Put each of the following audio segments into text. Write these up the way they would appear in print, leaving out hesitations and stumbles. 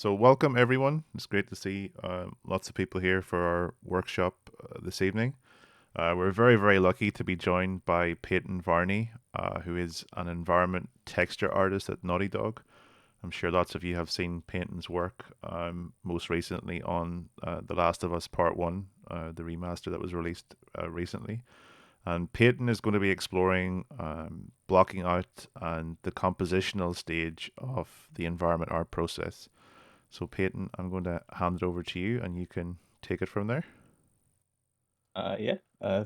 So, welcome everyone. It's great to see lots of people here for our workshop this evening. We're very, very lucky to be joined by Peyton Varney, who is an environment texture artist at Naughty Dog. I'm sure lots of you have seen Peyton's work, most recently on The Last of Us Part 1, the remaster that was released recently. And Peyton is going to be exploring blocking out and the compositional stage of the environment art process. So, Peyton, I'm going to hand it over to you and you can take it from there. Yeah,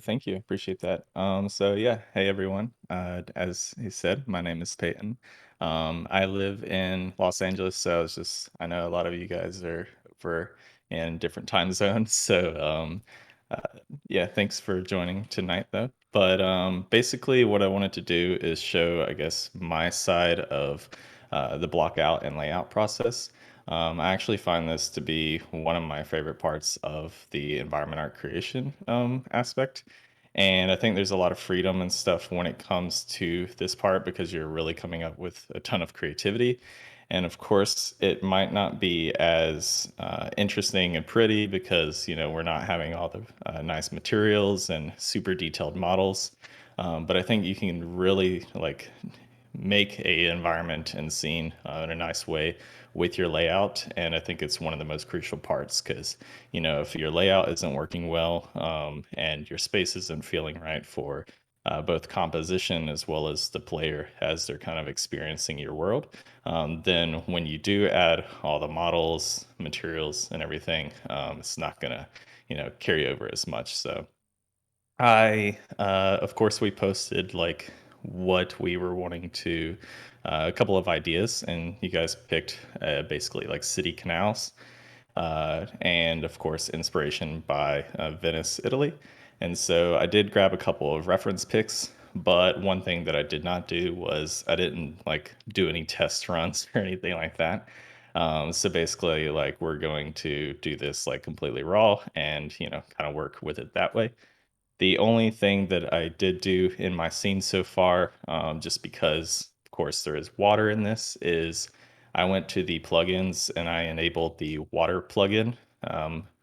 thank you. Appreciate that. So yeah, hey everyone. As he said, my name is Peyton. I live in Los Angeles, so I know a lot of you guys are over in different time zones. So uh, yeah, thanks for joining tonight though. But basically what I wanted to do is show, I guess, my side of the block out and layout process. I actually find this to be one of my favorite parts of the environment art creation aspect. And I think there's a lot of freedom and stuff when it comes to this part because you're really coming up with a ton of creativity. And of course, it might not be as interesting and pretty because, we're not having all the nice materials and super detailed models. But I think you can really make a environment and scene in a nice way with your layout. And I think it's one of the most crucial parts because if your layout isn't working well, and your space isn't feeling right for both composition as well as the player as they're kind of experiencing your world, then when you do add all the models, materials, and everything, it's not gonna carry over as much. So of course, we posted like what we were wanting to, a couple of ideas, and you guys picked basically like city canals, and of course, inspiration by Venice, Italy. And so I did grab a couple of reference pics, but one thing that I did not do was I didn't like do any test runs or anything like that. So basically, like we're going to do this like completely raw and kind of work with it that way. The only thing that I did do in my scene so far, just because, of course, there is water in this, is I went to the plugins and I enabled the water plugin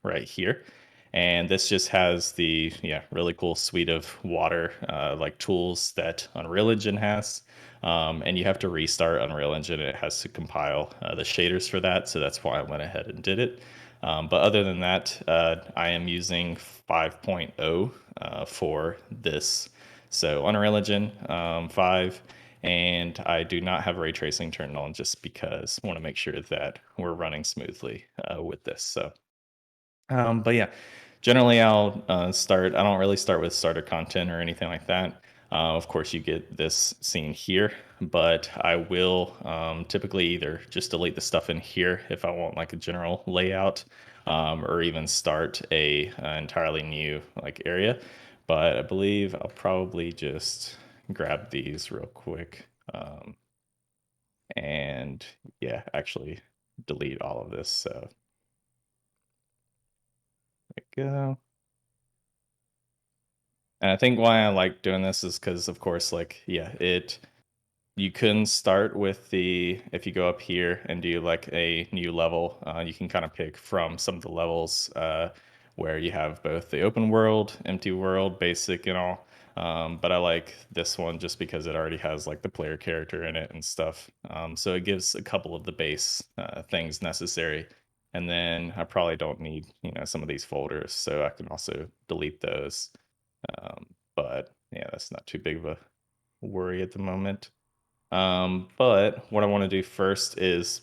right here. And this just has the really cool suite of water like tools that Unreal Engine has. And you have to restart Unreal Engine. It has to compile the shaders for that. So that's why I went ahead and did it. But other than that, I am using 5.0 for this. So Unreal Engine 5, and I do not have ray tracing turned on just because I want to make sure that we're running smoothly with this. So but yeah, generally I'll start. I don't really start with starter content or anything like that. Of course, you get this scene here, but I will typically either just delete the stuff in here if I want like a general layout, or even start a entirely new like area. But I believe I'll probably just grab these real quick, and yeah, actually delete all of this. So there we go. And I think why I like doing this is because, of course, like, yeah, you can start with if you go up here and do like a new level, you can kind of pick from some of the levels where you have both the open world, empty world, basic, and all. But I like this one just because it already has like the player character in it and stuff. So it gives a couple of the base things necessary. And then I probably don't need, some of these folders. So I can also delete those. But yeah, that's not too big of a worry at the moment. But what I want to do first is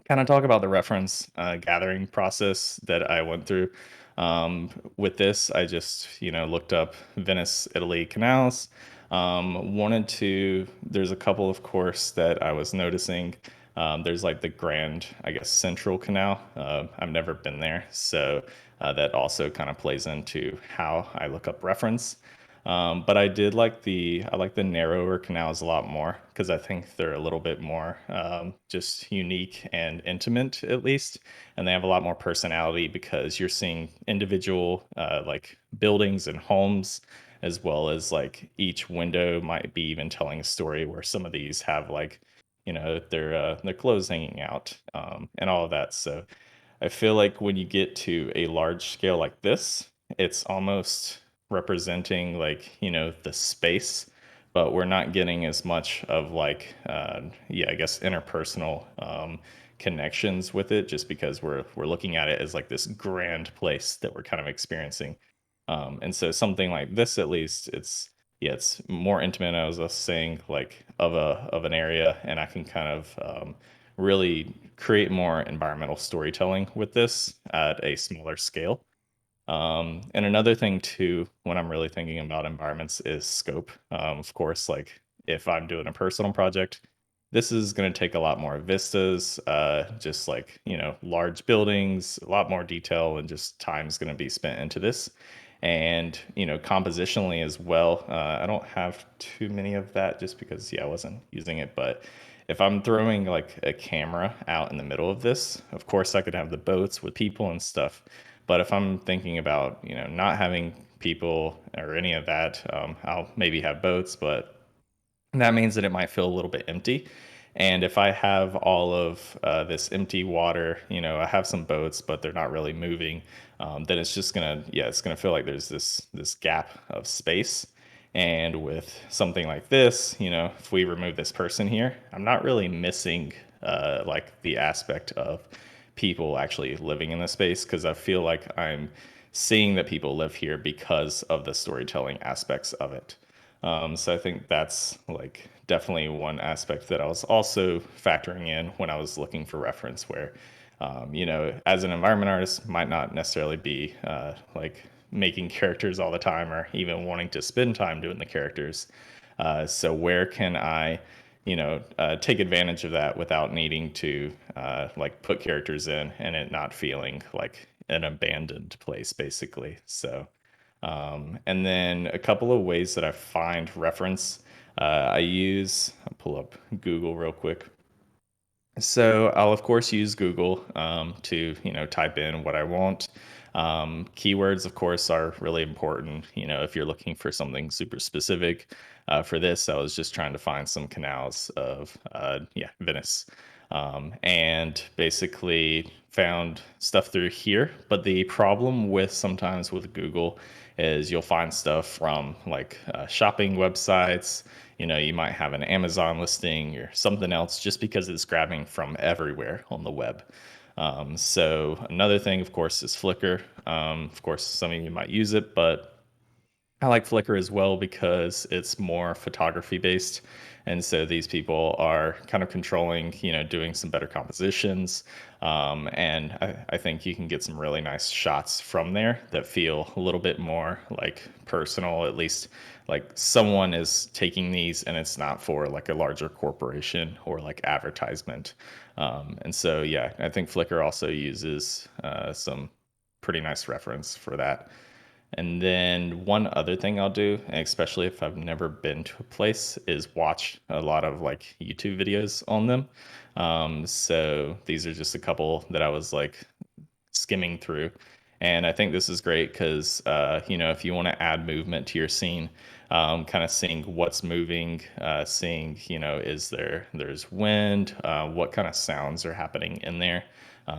kind of talk about the reference gathering process that I went through. With this, I just looked up Venice, Italy canals. There's a couple, of course, that I was noticing. There's like the Grand, I guess, Central Canal. I've never been there, so that also kind of plays into how I look up reference. But I like the narrower canals a lot more because I think they're a little bit more just unique and intimate, at least, and they have a lot more personality because you're seeing individual like buildings and homes, as well as like each window might be even telling a story. Where some of these have like their clothes hanging out, and all of that. So I feel like when you get to a large scale like this, it's almost representing like, the space, but we're not getting as much of like, yeah, I guess interpersonal connections with it, just because we're looking at it as like this grand place that we're kind of experiencing. And so something like this, at least, it's more intimate. As I was saying, like of an area, and I can kind of really create more environmental storytelling with this at a smaller scale. And another thing too, when I'm really thinking about environments, is scope. Of course, like if I'm doing a personal project, this is going to take a lot more vistas, just like, large buildings, a lot more detail, and just time's going to be spent into this. And, compositionally as well. I don't have too many of that just because, yeah, I wasn't using it. But if I'm throwing like a camera out in the middle of this, of course, I could have the boats with people and stuff. But if I'm thinking about, not having people or any of that, I'll maybe have boats, but that means that it might feel a little bit empty. And if I have all of this empty water, I have some boats, but they're not really moving, then it's just gonna, yeah, it's gonna feel like there's this gap of space. And with something like this, if we remove this person here, I'm not really missing like the aspect of people actually living in the space, because I feel like I'm seeing that people live here because of the storytelling aspects of it. So I think that's like definitely one aspect that I was also factoring in when I was looking for reference, where, as an environment artist, might not necessarily be like making characters all the time or even wanting to spend time doing the characters. So where can I, take advantage of that without needing to like put characters in and it not feeling like an abandoned place, basically. So and then a couple of ways that I find reference. I'll pull up Google real quick. So I'll of course use Google to type in what I want. Keywords, of course, are really important. If you're looking for something super specific. For this, I was just trying to find some canals of yeah, Venice, and basically found stuff through here. But the problem with sometimes with Google is you'll find stuff from like shopping websites. You might have an Amazon listing or something else just because it's grabbing from everywhere on the web. So another thing, of course, is Flickr. Of course, some of you might use it, but I like Flickr as well because it's more photography based. And so these people are kind of controlling, doing some better compositions. And I think you can get some really nice shots from there that feel a little bit more like personal, at least like someone is taking these and it's not for like a larger corporation or like advertisement. And so, yeah, I think Flickr also uses some pretty nice reference for that. And then one other thing I'll do, and especially if I've never been to a place, is watch a lot of like YouTube videos on them. So these are just a couple that I was like skimming through. And I think this is great because, if you want to add movement to your scene, kind of seeing what's moving, seeing, there's wind, what kind of sounds are happening in there.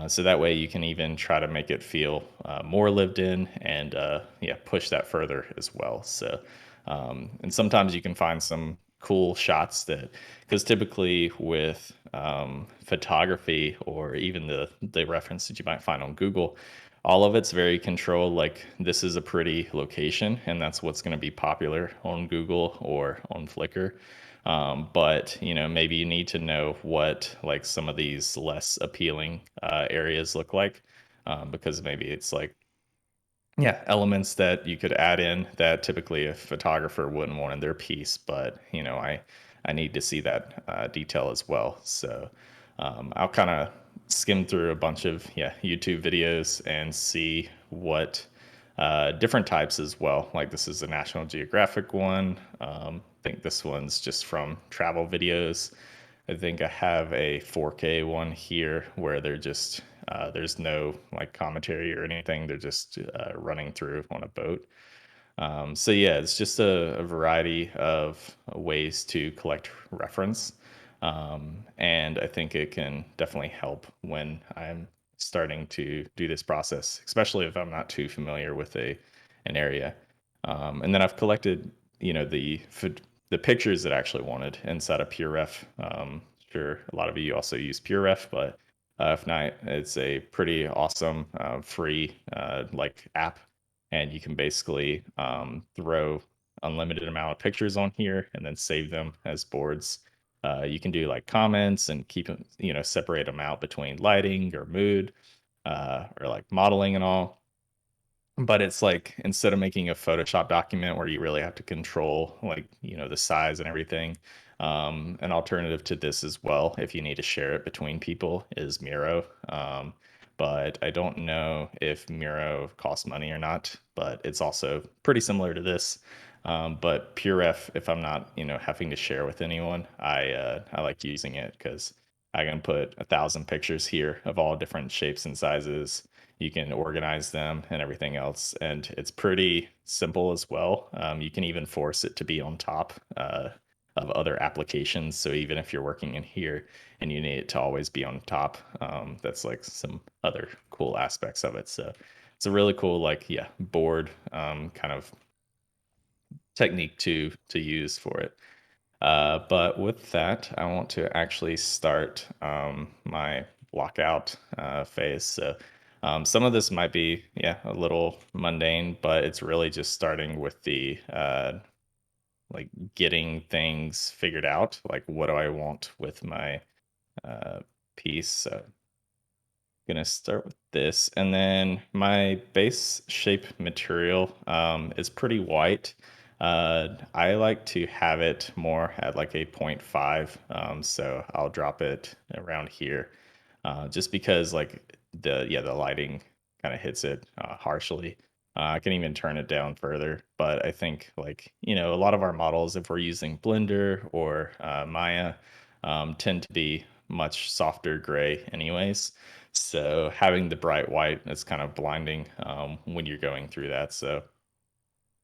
So that way you can even try to make it feel more lived in and, yeah, push that further as well. So, and sometimes you can find some cool shots that, because typically with photography or even the reference that you might find on Google, all of it's very controlled. Like this is a pretty location, and that's what's going to be popular on Google or on Flickr. But maybe you need to know what like some of these less appealing areas look like, because maybe it's like, yeah, elements that you could add in that typically a photographer wouldn't want in their piece, but I need to see that detail as well. So I'll kind of skim through a bunch of, yeah, YouTube videos and see what different types as well. Like this is a National Geographic one. I think this one's just from travel videos. I think I have a 4K one here where they're just there's no like commentary or anything. They're just running through on a boat. So yeah, it's just a variety of ways to collect reference. And I think it can definitely help when I'm starting to do this process, especially if I'm not too familiar with an area. And then I've collected, the pictures that I actually wanted inside of PureRef. Sure, a lot of you also use PureRef, but if not, it's a pretty awesome free like app, and you can basically throw unlimited amount of pictures on here and then save them as boards. You can do like comments and keep them, separate them out between lighting or mood, or like modeling and all. But it's like, instead of making a Photoshop document where you really have to control, like, the size and everything, an alternative to this as well, if you need to share it between people, is Miro. But I don't know if Miro costs money or not, but it's also pretty similar to this. But PureRef, if I'm not, having to share with anyone, I like using it because I can put 1,000 pictures here of all different shapes and sizes. You can organize them and everything else, and it's pretty simple as well. You can even force it to be on top of other applications. So even if you're working in here and you need it to always be on top, that's like some other cool aspects of it. So it's a really cool, like, yeah, board kind of technique to use for it. But with that, I want to actually start my blockout phase. So some of this might be, yeah, a little mundane, but it's really just starting with the like getting things figured out. Like, what do I want with my uh, piece? So gonna start with this, and then my base shape material is pretty white. I like to have it more at like a 0.5, so I'll drop it around here, just because like the lighting kind of hits it harshly. I can even turn it down further, but I think, like, a lot of our models, if we're using Blender or Maya, tend to be much softer gray anyways. So having the bright white is kind of blinding when you're going through that. So,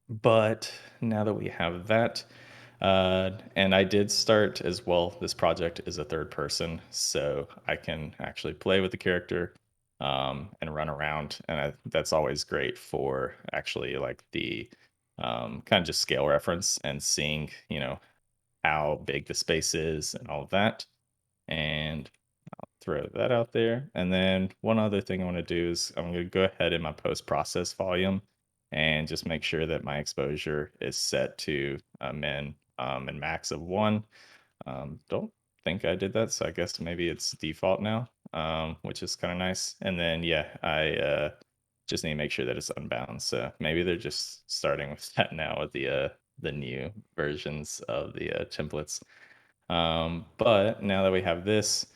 but now that we have that, and I did start as well, this project is a third person, so I can actually play with the character and run around. And that's always great for actually like the kind of just scale reference and seeing, how big the space is and all of that. And throw that out there. And then one other thing I want to do is I'm going to go ahead in my post process volume and just make sure that my exposure is set to a min and max of 1. Don't think I did that, so I guess maybe it's default now, which is kind of nice. And then, yeah, I just need to make sure that it's unbound. So maybe they're just starting with that now with the new versions of the templates. But now that we have this,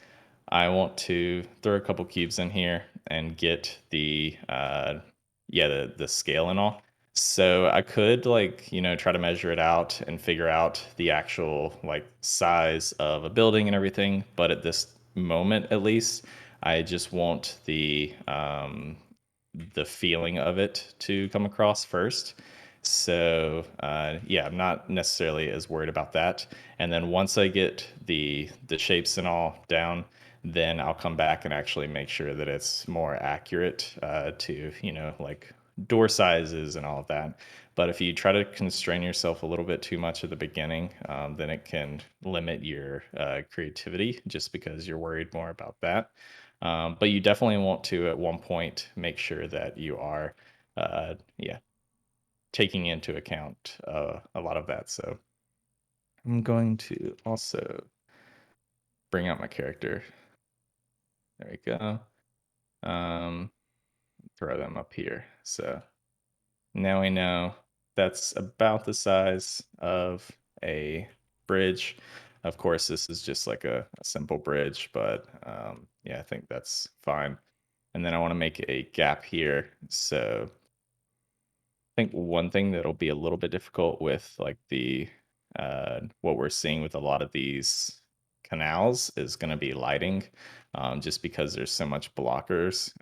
I want to throw a couple cubes in here and get the scale and all. So I could, like, try to measure it out and figure out the actual like size of a building and everything. But at this moment, at least, I just want the feeling of it to come across first. So yeah, I'm not necessarily as worried about that. And then once I get the shapes and all down, then I'll come back and actually make sure that it's more accurate to, like door sizes and all of that. But if you try to constrain yourself a little bit too much at the beginning, then it can limit your creativity just because you're worried more about that. But you definitely want to, at one point, make sure that you are, yeah, taking into account a lot of that. So I'm going to also bring out my character. There we go. Um, throw them up here. So now we know that's about the size of a bridge. Of course, this is just like a simple bridge, but yeah, I think that's fine. And then I want to make a gap here. So I think one thing that'll be a little bit difficult with like the what we're seeing with a lot of these canals is going to be lighting, just because there's so much blockers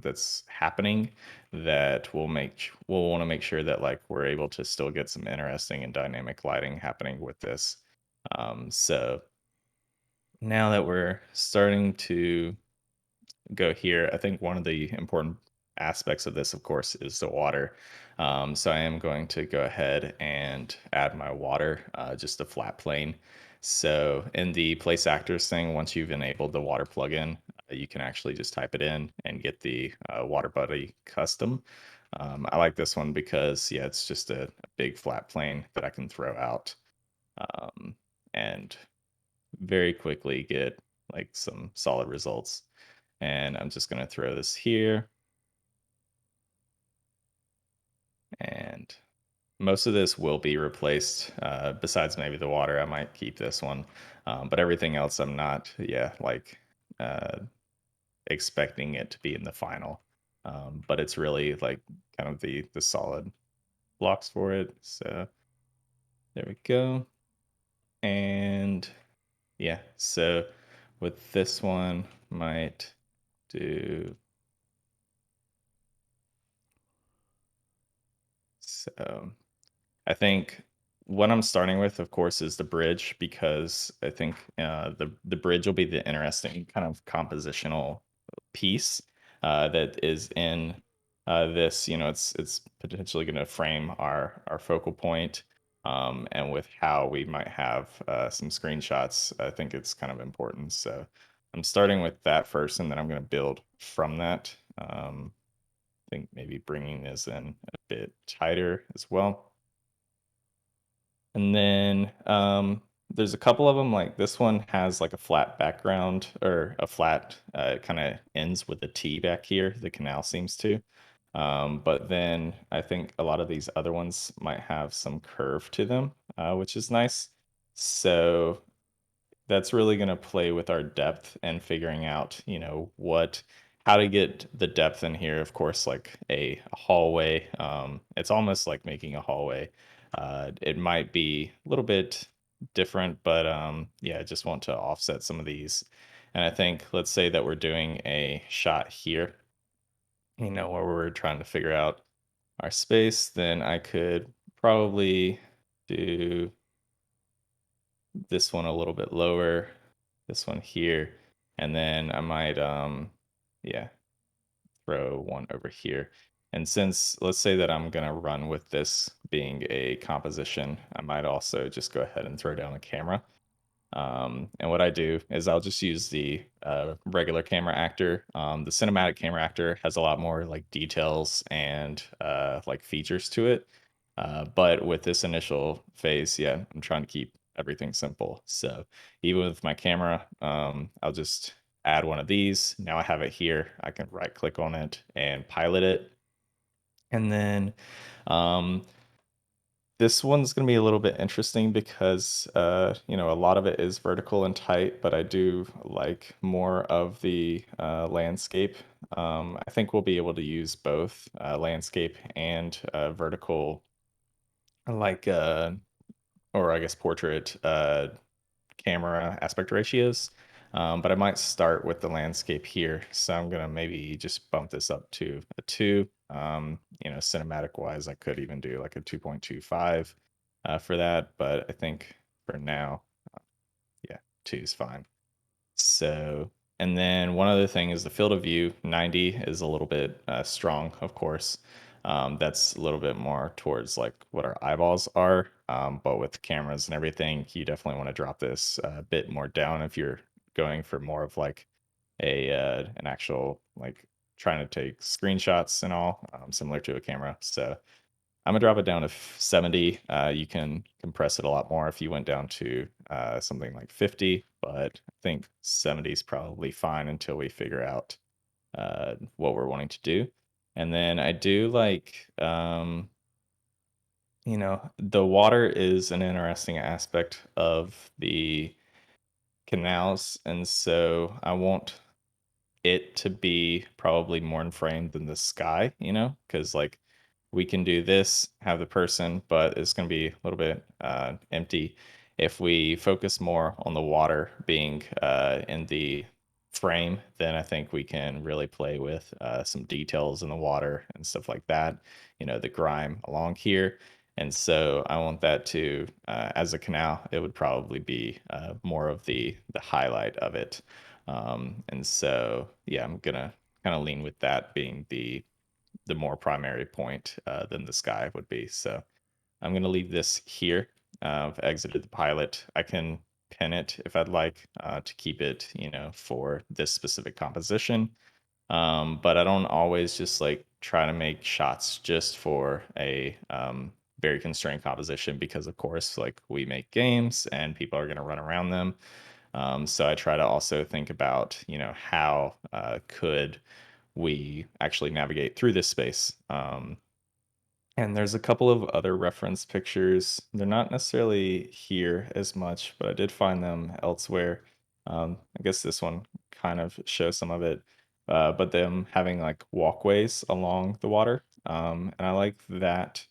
that's happening, that we'll want to make sure that like we're able to still get some interesting and dynamic lighting happening with this. So Now that we're starting to go here, I think one of the important aspects of this, of course, is the water. So I am going to go ahead and add my water, just a flat plane. So in the place actors thing, once you've enabled the water plugin, you can actually just type it in and get the water buddy custom. I like this one because, yeah, it's just a big flat plane that I can throw out, and very quickly get like some solid results. And I'm just going to throw this here. And most of this will be replaced. Besides maybe the water, I might keep this one. But everything else, I'm not, yeah, like uh, expecting it to be in the final. But it's really like kind of the solid blocks for it. So there we go. And yeah, so with this one, might do so. I think what I'm starting with, of course, is the bridge because I think the bridge will be the interesting kind of compositional piece that is in this. You know, it's potentially going to frame our focal point, and with how we might have some screenshots, I think it's kind of important. So I'm starting with that first, and then I'm going to build from that. I think maybe bringing this in a bit tighter as well. And then there's a couple of them. Like this one has like a flat background or a flat kind of ends with a T back here. The canal seems to. But then I think a lot of these other ones might have some curve to them, which is nice. So that's really going to play with our depth and figuring out, how to get the depth in here. Of course, like a hallway. It's almost like making a hallway. It might be a little bit different, but yeah, I just want to offset some of these. And I think, let's say that we're doing a shot here, where we're trying to figure out our space, then I could probably do this one a little bit lower, this one here, and then I might yeah, throw one over here. And since let's say that I'm gonna run with this being a composition, I might also just go ahead and throw down a camera. And what I do is I'll just use the regular camera actor. The cinematic camera actor has a lot more like details and like features to it. But with this initial phase, yeah, I'm trying to keep everything simple. So even with my camera, I'll just add one of these. Now I have it here. I can right click on it and pilot it. And then um, this one's gonna be a little bit interesting because, a lot of it is vertical and tight, but I do like more of the landscape. I think we'll be able to use both landscape and vertical, like, or I guess portrait camera aspect ratios. But I might start with the landscape here. So I'm gonna maybe just bump this up to a 2. Cinematic wise, I could even do like a 2.25 for that. But I think for now, yeah, 2 is fine. So, and then one other thing is the field of view 90 is a little bit strong, of course. That's a little bit more towards like what our eyeballs are. But with cameras and everything, you definitely want to drop this a bit more down if you're going for more of like an actual like trying to take screenshots and all, similar to a camera. So I'm gonna drop it down to 70. You can compress it a lot more if you went down to something like 50, but I think 70 is probably fine until we figure out what we're wanting to do. And then I do like, the water is an interesting aspect of the canals, and so I want it to be probably more in frame than the sky, because like we can do this, have the person, but it's going to be a little bit empty. If we focus more on the water being in the frame, then I think we can really play with some details in the water and stuff like that, the grime along here. And so I want that to, as a canal, it would probably be more of the highlight of it. And so, yeah, I'm gonna kind of lean with that being the more primary point than the sky would be. So I'm gonna leave this here. I've exited the pilot. I can pin it if I'd like to keep it, for this specific composition. But I don't always just like try to make shots just for a very constrained composition because, of course, like we make games and people are going to run around them. So I try to also think about, how could we actually navigate through this space. And there's a couple of other reference pictures. They're not necessarily here as much, but I did find them elsewhere. I guess this one kind of shows some of it, but them having like walkways along the water. And I like that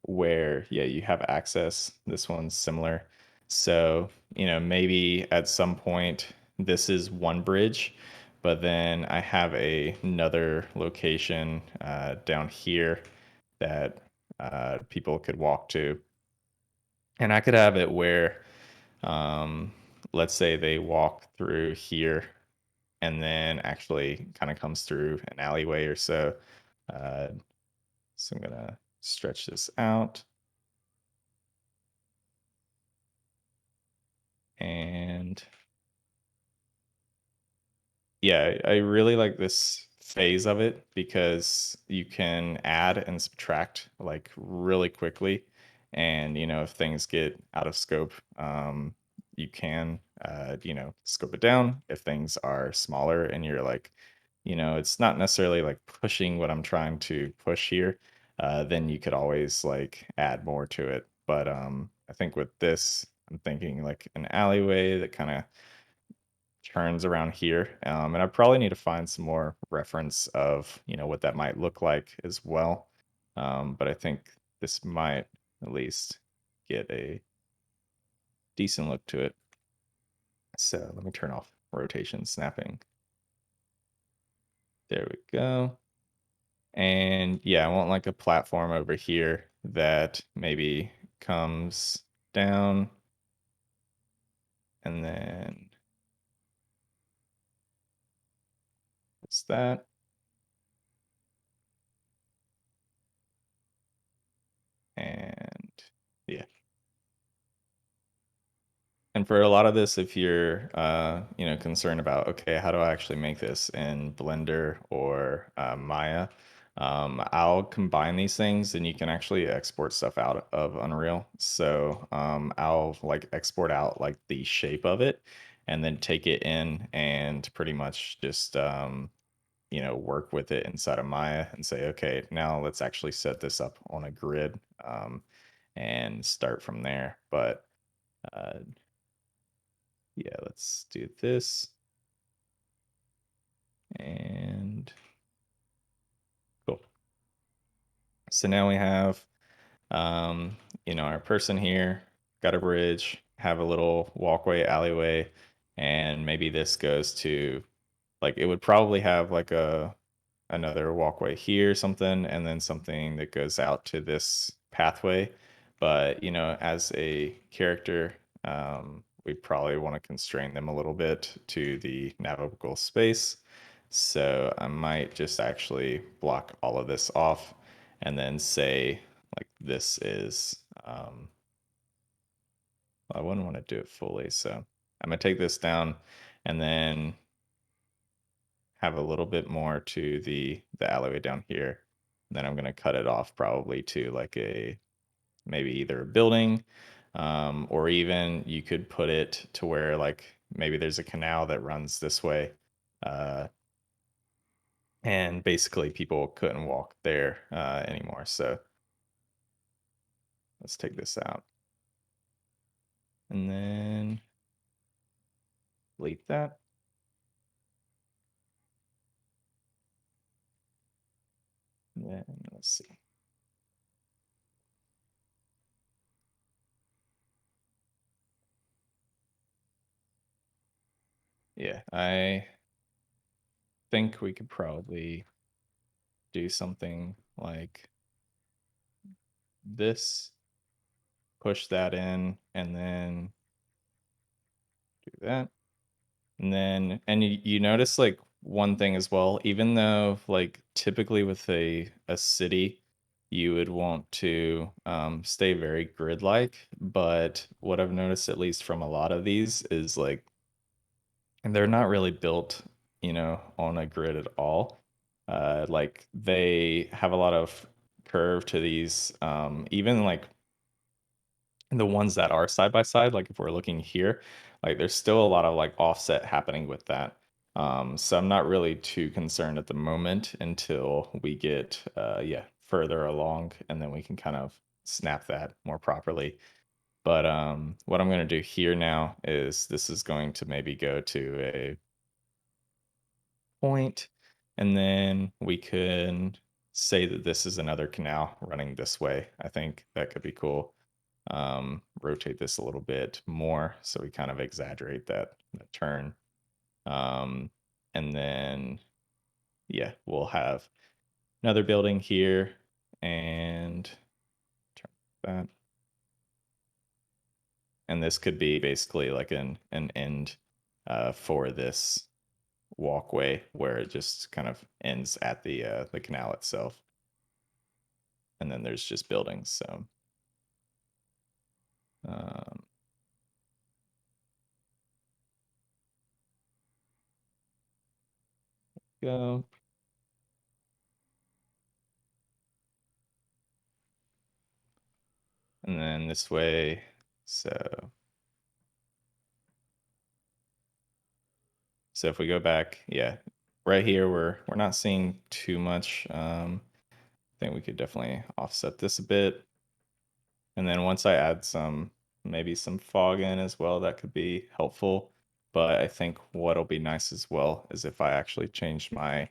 where, yeah, you have access. This one's similar. So, maybe at some point this is one bridge, but then I have another location down here that people could walk to. And I could have it where, um, let's say they walk through here and then actually kind of comes through an alleyway or so. Uh, so I'm going to stretch this out. And yeah, I really like this phase of it because you can add and subtract like really quickly. And, if things get out of scope, you can, scope it down. If things are smaller and you're like, it's not necessarily like pushing what I'm trying to push here, then you could always like add more to it. But I think with this, I'm thinking like an alleyway that kind of turns around here. And I probably need to find some more reference of, what that might look like as well. But I think this might at least get a decent look to it. So let me turn off rotation snapping. There we go. And yeah, I want like a platform over here that maybe comes down and then it's that. And yeah. And for a lot of this, if you're, concerned about, okay, how do I actually make this in Blender or Maya? I'll combine these things, and you can actually export stuff out of Unreal. So I'll like export out like the shape of it, and then take it in and pretty much just work with it inside of Maya and say, okay, now let's actually set this up on a grid and start from there. But uh, yeah, let's do this. And cool. So now we have, our person here, got a bridge, have a little walkway, alleyway, and maybe this goes to, like, it would probably have like another walkway here, something, and then something that goes out to this pathway. But, as a character, we probably want to constrain them a little bit to the navigable space. So I might just actually block all of this off and then say, like, this is, I wouldn't want to do it fully. So I'm going to take this down and then have a little bit more to the alleyway down here. Then I'm gonna cut it off probably to like a maybe either a building, or even you could put it to where like maybe there's a canal that runs this way, uh, and basically people couldn't walk there anymore. So let's take this out and then delete that. And then let's see. Yeah, I think we could probably do something like this, push that in, and then do that. And then, and you notice like one thing as well, even though like typically with a city, you would want to stay very grid-like, but what I've noticed, at least from a lot of these, is like they're not really built, on a grid at all. Like they have a lot of curve to these, even like the ones that are side by side, like if we're looking here, like there's still a lot of like offset happening with that. So I'm not really too concerned at the moment until we get yeah, further along, and then we can kind of snap that more properly. But what I'm going to do here now is this is going to maybe go to a point, and then we can say that this is another canal running this way. I think that could be cool. Rotate this a little bit more so we kind of exaggerate that turn. Um, and then, yeah, we'll have another building here and turn that. And this could be basically like an end for this walkway where it just kind of ends at the canal itself. And then there's just buildings. So um, go. And then this way. So if we go back, yeah, right here we're not seeing too much. I think we could definitely offset this a bit. And then once I add maybe some fog in as well, that could be helpful. But I think what'll be nice as well is if I actually change my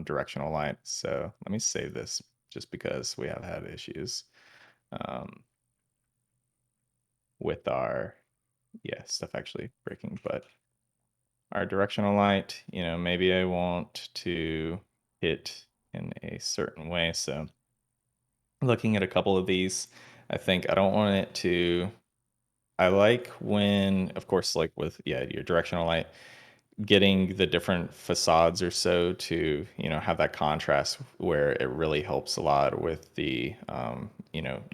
directional light. So let me save this just because we have had issues um, with our, yeah, stuff actually breaking. But our directional light, maybe I want to hit in a certain way. So looking at a couple of these, I think I don't want it to, I like when, of course, like with, yeah, your directional light, getting the different facades or so to have that contrast where it really helps a lot with the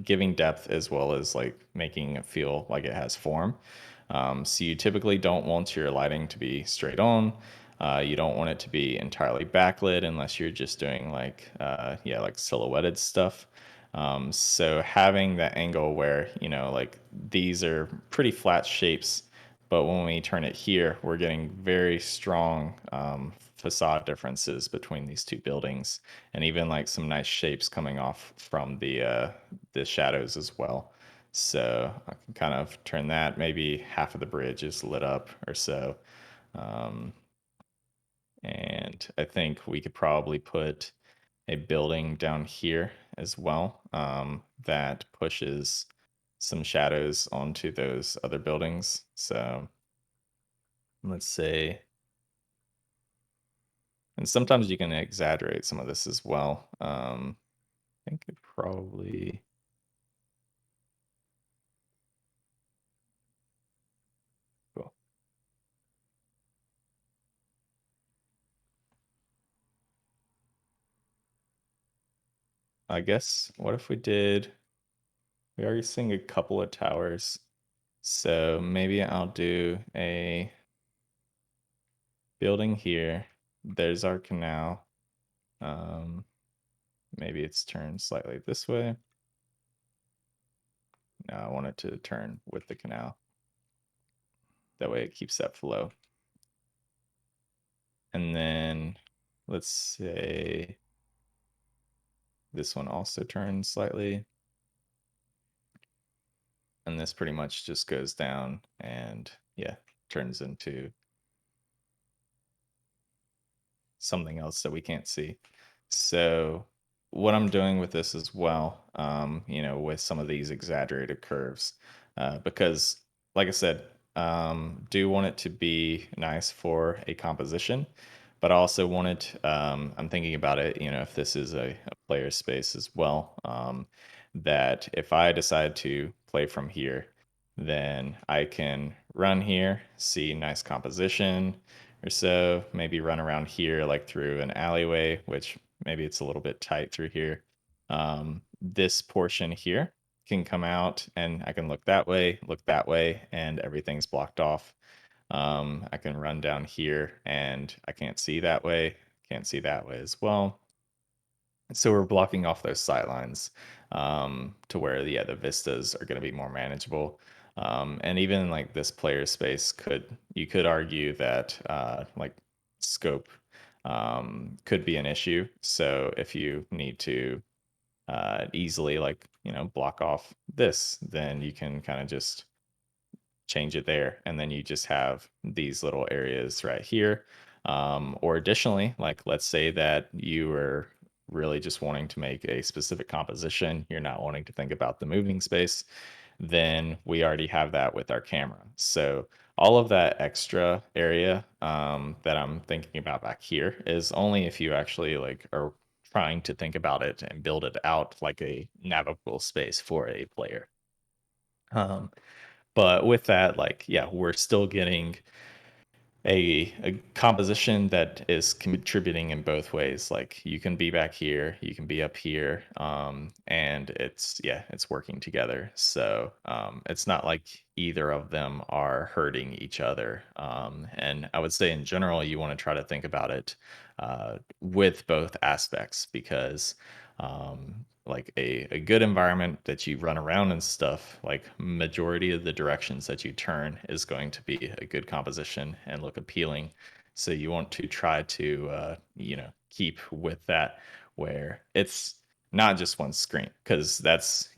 giving depth as well as like making it feel like it has form. So you typically don't want your lighting to be straight on. You don't want it to be entirely backlit unless you're just doing like yeah, like silhouetted stuff. So having that angle where like these are pretty flat shapes, but when we turn it here, we're getting very strong facade differences between these two buildings, and even like some nice shapes coming off from the shadows as well. So I can kind of turn that. Maybe half of the bridge is lit up or so, um, and I think we could probably put a building down here as well that pushes some shadows onto those other buildings. So let's say, and sometimes you can exaggerate some of this as well. I think it probably, cool. I guess what if we did, we already seeing a couple of towers. So maybe I'll do a building here. There's our canal. Um, maybe it's turned slightly this way. No, I want it to turn with the canal. That way it keeps that flow. And then let's say this one also turns slightly. And this pretty much just goes down and, yeah, turns into something else that we can't see. So what I'm doing with this as well, with some of these exaggerated curves, because like I said, do want it to be nice for a composition, but I also wanted, I'm thinking about it, if this is a player space as well, that if I decide to play from here, then I can run here, see nice composition or so, maybe run around here like through an alleyway, which maybe it's a little bit tight through here. This portion here can come out and I can look that way, and everything's blocked off. I can run down here and I can't see that way, can't see that way as well. So we're blocking off those sight lines to where, yeah, the vistas are going to be more manageable. And even like this player space you could argue that like scope could be an issue. So if you need to easily like, block off this, then you can kind of just change it there, and then you just have these little areas right here. Or additionally, like let's say that you were really just wanting to make a specific composition, you're not wanting to think about the moving space, then we already have that with our camera. So all of that extra area that I'm thinking about back here is only if you actually like are trying to think about it and build it out like a navigable space for a player. Um, but with that, like, yeah, we're still getting a composition that is contributing in both ways. Like you can be back here, you can be up here, and it's working together. So it's not like either of them are hurting each other. And I would say in general, you want to try to think about it with both aspects, because like a good environment that you run around and stuff, like majority of the directions that you turn is going to be a good composition and look appealing. So you want to try to keep with that, where it's not just one screen, because that's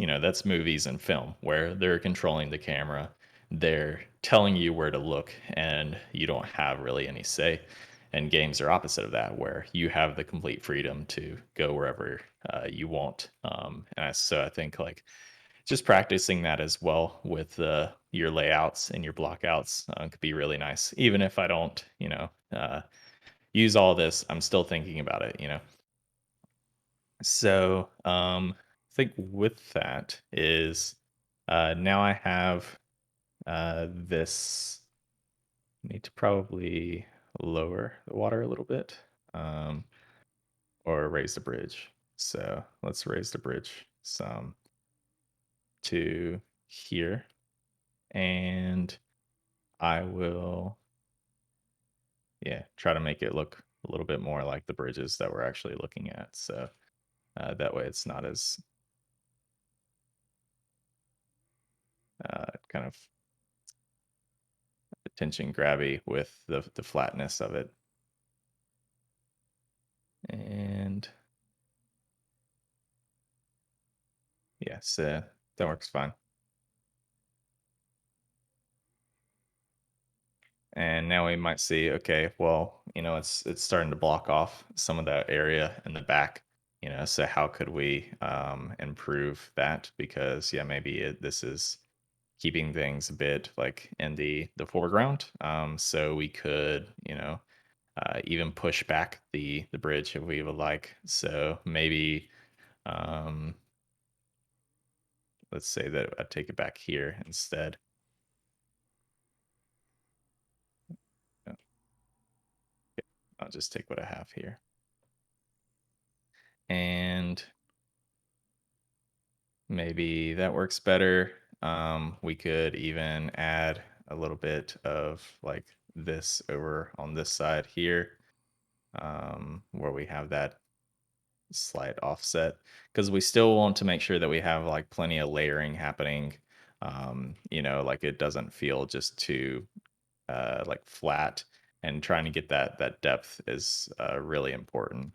movies and film where they're controlling the camera, they're telling you where to look, and you don't have really any say. And games are opposite of that, where you have the complete freedom to go wherever you want. So I think like just practicing that as well with your layouts and your blockouts could be really nice. Even if I don't, use all this, I'm still thinking about it. So I think with that is now I have this. Need to probably lower the water a little bit. Um, or raise the bridge. So let's raise the bridge some to here. And I will, yeah, try to make it look a little bit more like the bridges that we're actually looking at. So that way it's not as kind of attention grabby with the flatness of it. And yes, that works fine. And now we might see, okay, well, it's starting to block off some of that area in the back. So how could we improve that? Because yeah, maybe this is keeping things a bit like in the foreground. So we could, even push back the bridge if we would like. So maybe um, let's say that I take it back here instead. Uh, I'll just take what I have here. And maybe that works better. We could even add a little bit of like this over on this side here, where we have that slight offset, because we still want to make sure that we have like plenty of layering happening. Like it doesn't feel just too like flat, and trying to get that depth is really important,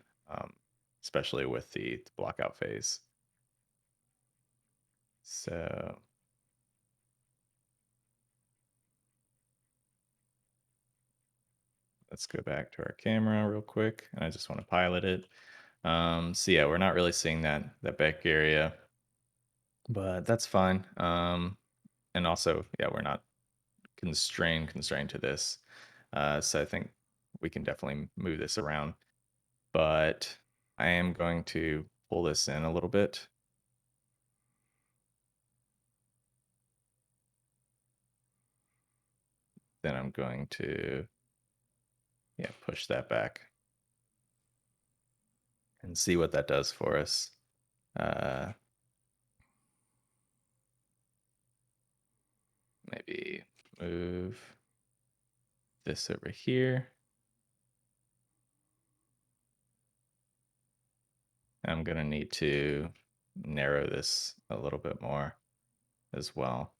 especially with the blockout phase. So let's go back to our camera real quick. And I just want to pilot it. So yeah, we're not really seeing that back area, but that's fine. And also, yeah, we're not constrained to this. So I think we can definitely move this around. But I am going to pull this in a little bit. then I'm going to, yeah, push that back and see what that does for us. Uh, maybe move this over here. I'm going to need to narrow this a little bit more as well.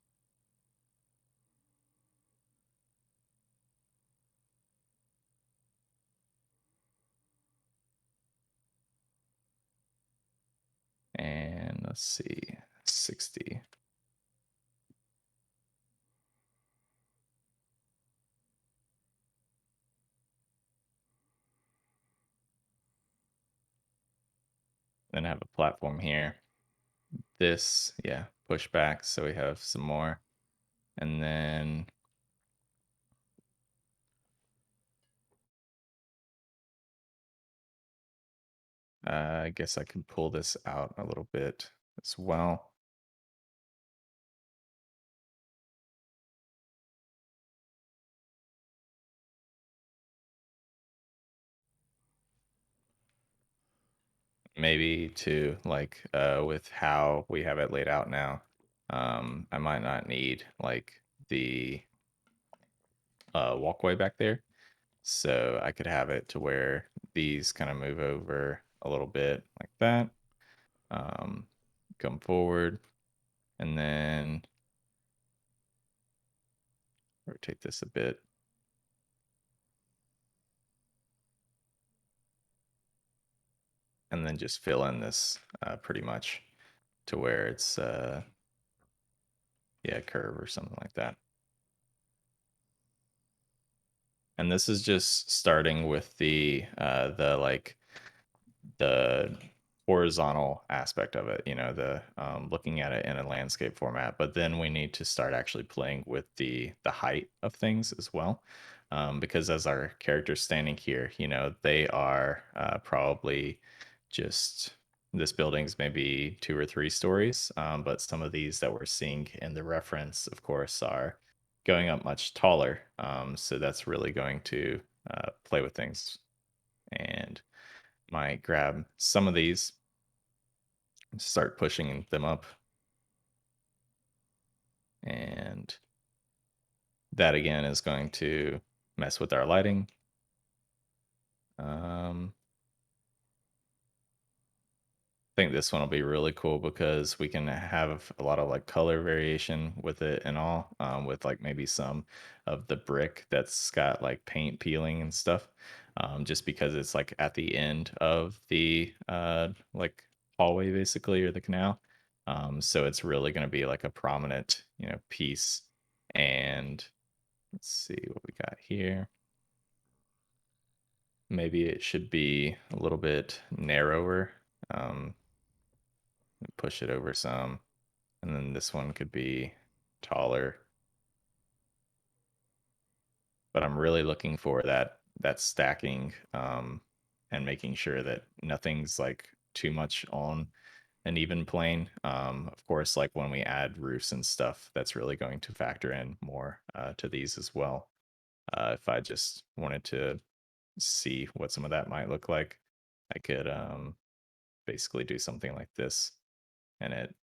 And let's see, 60. Then I have a platform here. This, yeah, push back so we have some more. And then I guess I can pull this out a little bit as well. Maybe to like with how we have it laid out now, I might not need like the walkway back there. So I could have it to where these kind of move over a little bit like that. Um, come forward and then rotate this a bit. And then just fill in this pretty much to where it's yeah, curve or something like that. And this is just starting with the like the horizontal aspect of it, you know, the looking at it in a landscape format. But then we need to start actually playing with the height of things as well, because as our characters standing here, you know, they are probably just this building's maybe 2 or 3 stories, but some of these that we're seeing in the reference, of course, are going up much taller. So that's really going to play with things and might grab some of these, start pushing them up. And that again is going to mess with our lighting. Um, I think this one will be really cool because we can have a lot of like color variation with it and all, with like maybe some of the brick that's got like paint peeling and stuff, just because it's like at the end of the like hallway basically or the canal. So it's really going to be like a prominent, you know, piece. And let's see what we got here. Maybe it should be a little bit narrower. Um, push it over some. And then this one could be taller. But I'm really looking for that stacking, and making sure that nothing's like too much on an even plane. Of course, like when we add roofs and stuff, that's really going to factor in more to these as well. If I just wanted to see what some of that might look like, I could basically do something like this, and it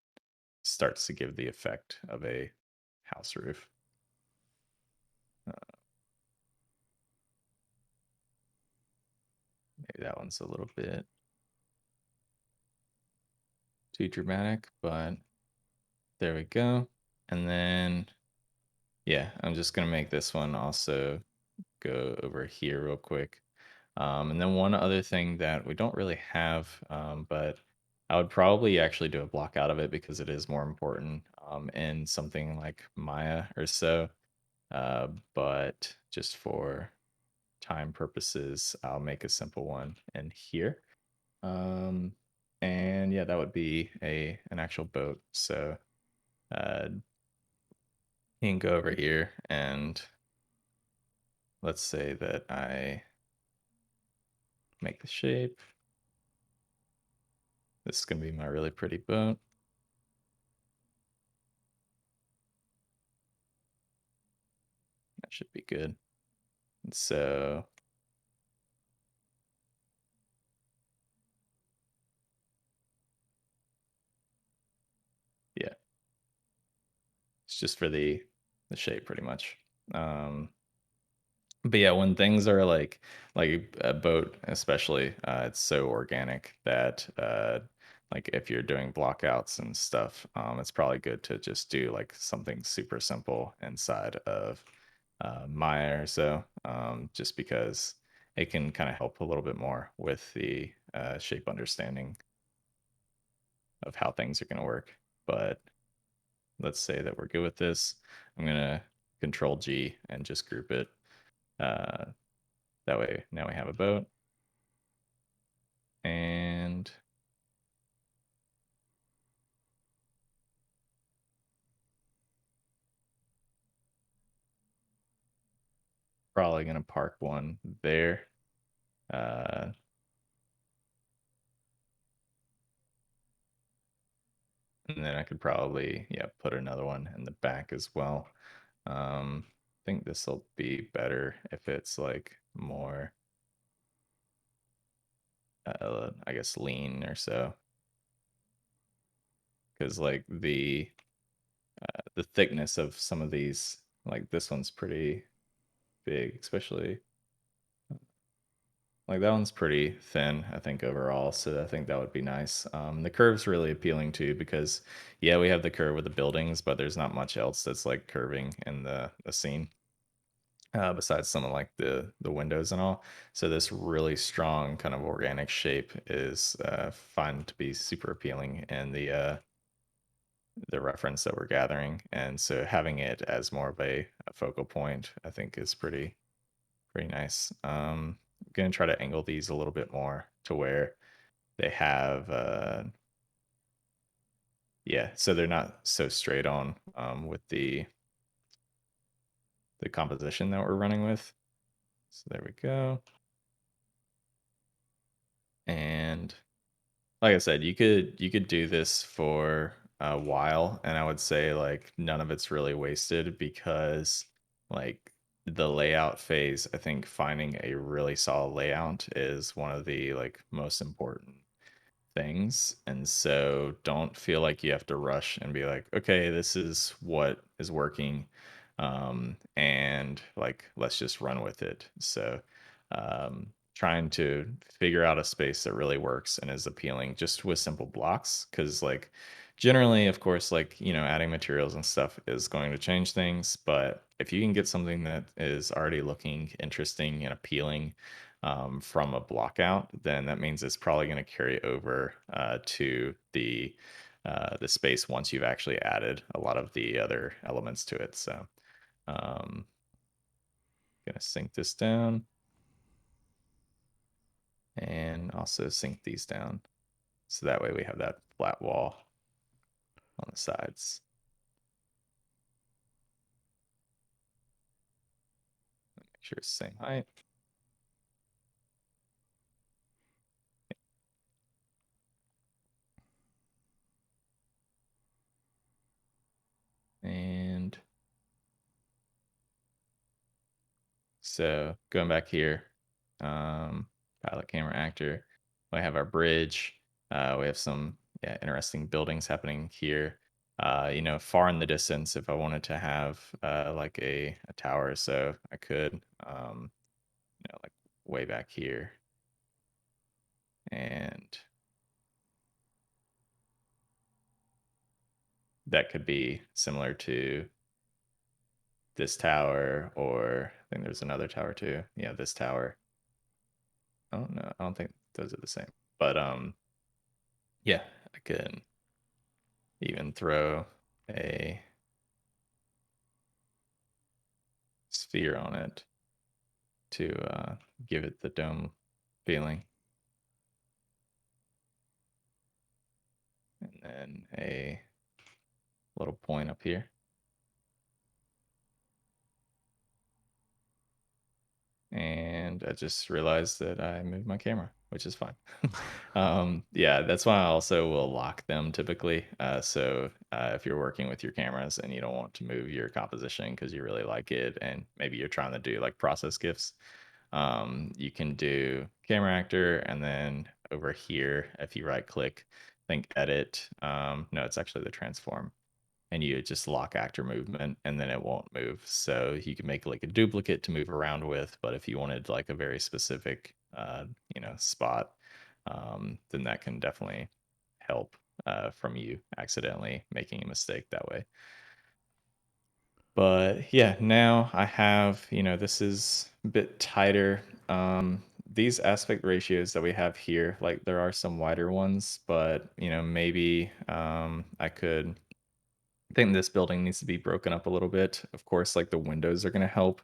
starts to give the effect of a house roof. Uh, maybe that one's a little bit too dramatic, but there we go. And then, yeah, I'm just going to make this one also go over here real quick. And then one other thing that we don't really have, but I would probably actually do a block out of it because it is more important in something like Maya or so. But just for time purposes, I'll make a simple one in here. Um, and yeah, that would be an actual boat. So you can go over here and let's say that I make the shape. This is going to be my really pretty boat. should be good. And so yeah, it's just for the shape pretty much. Um, but yeah, when things are like a boat, especially, it's so organic that like if you're doing blockouts and stuff, it's probably good to just do like something super simple inside of Maya or so, just because it can kind of help a little bit more with the shape understanding of how things are going to work. But let's say that we're good with this. I'm going to Control G and just group it. Uh, that way, now we have a boat. And probably going to park one there. Uh, and then I could probably, yeah, put another one in the back as well. I think this will be better if it's like more, I guess, lean or so. Because like the thickness of some of these, like this one's pretty big, especially like that one's pretty thin, I think, overall. So I think that would be nice. The curve's really appealing too because, yeah, we have the curve with the buildings, but there's not much else that's like curving in the scene, besides some of like the windows and all. So this really strong kind of organic shape is fun to be super appealing in the reference that we're gathering. And so having it as more of a focal point, I think, is pretty nice. I'm gonna try to angle these a little bit more to where they have yeah, so they're not so straight on with the composition that we're running with. So there we go. And like I said, you could do this for a while, and I would say like none of it's really wasted because like the layout phase, I think finding a really solid layout is one of the like most important things. And so don't feel like you have to rush and be like, okay, this is what is working. And like, let's just run with it. So, trying to figure out a space that really works and is appealing just with simple blocks. Cause like, generally, of course, like, adding materials and stuff is going to change things. But if you can get something that is already looking interesting and appealing, from a block out, then that means it's probably going to carry over to the space once you've actually added a lot of the other elements to it. So gonna sink this down and also sink these down. So that way we have that flat wall on the sides. Make sure it's the same height. And so going back here, pilot camera actor, we have our bridge. We have some, yeah, interesting buildings happening here. Far in the distance, if I wanted to have like a tower, so I could, like way back here, and that could be similar to this tower, or I think there's another tower too. Yeah, this tower. Oh no, I don't think those are the same. But yeah, I could even throw a sphere on it to give it the dome feeling. And then a little point up here. And I just realized that I moved my camera. which is fine. Yeah, that's why I also will lock them typically. So if you're working with your cameras and you don't want to move your composition because you really like it, and maybe you're trying to do like process GIFs, you can do camera actor, and then over here, if you right click, think edit. No, it's actually the transform, and you just lock actor movement, and then it won't move. So you can make like a duplicate to move around with, but if you wanted like a very specific spot, then that can definitely help from you accidentally making a mistake that way. But yeah, now I have, this is a bit tighter. These aspect ratios that we have here, like there are some wider ones, but maybe I think this building needs to be broken up a little bit. Of course, like the windows are going to help.